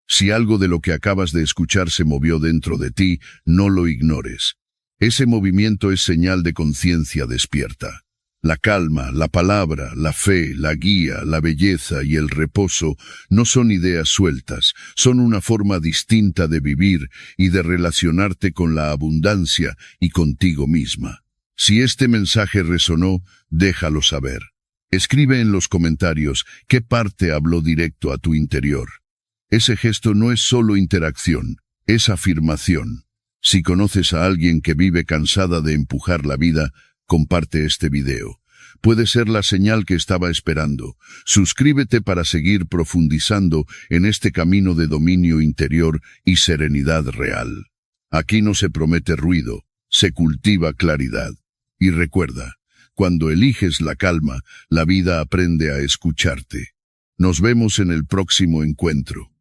Si algo de lo que acabas de escuchar se movió dentro de ti, no lo ignores. Ese movimiento es señal de conciencia despierta. La calma, la palabra, la fe, la guía, la belleza y el reposo no son ideas sueltas, son una forma distinta de vivir y de relacionarte con la abundancia y contigo misma. Si este mensaje resonó, déjalo saber. Escribe en los comentarios qué parte habló directo a tu interior. Ese gesto no es solo interacción, es afirmación. Si conoces a alguien que vive cansada de empujar la vida, comparte este video. Puede ser la señal que estaba esperando. Suscríbete para seguir profundizando en este camino de dominio interior y serenidad real. Aquí no se promete ruido, se cultiva claridad. Y recuerda, cuando eliges la calma, la vida aprende a escucharte. Nos vemos en el próximo encuentro.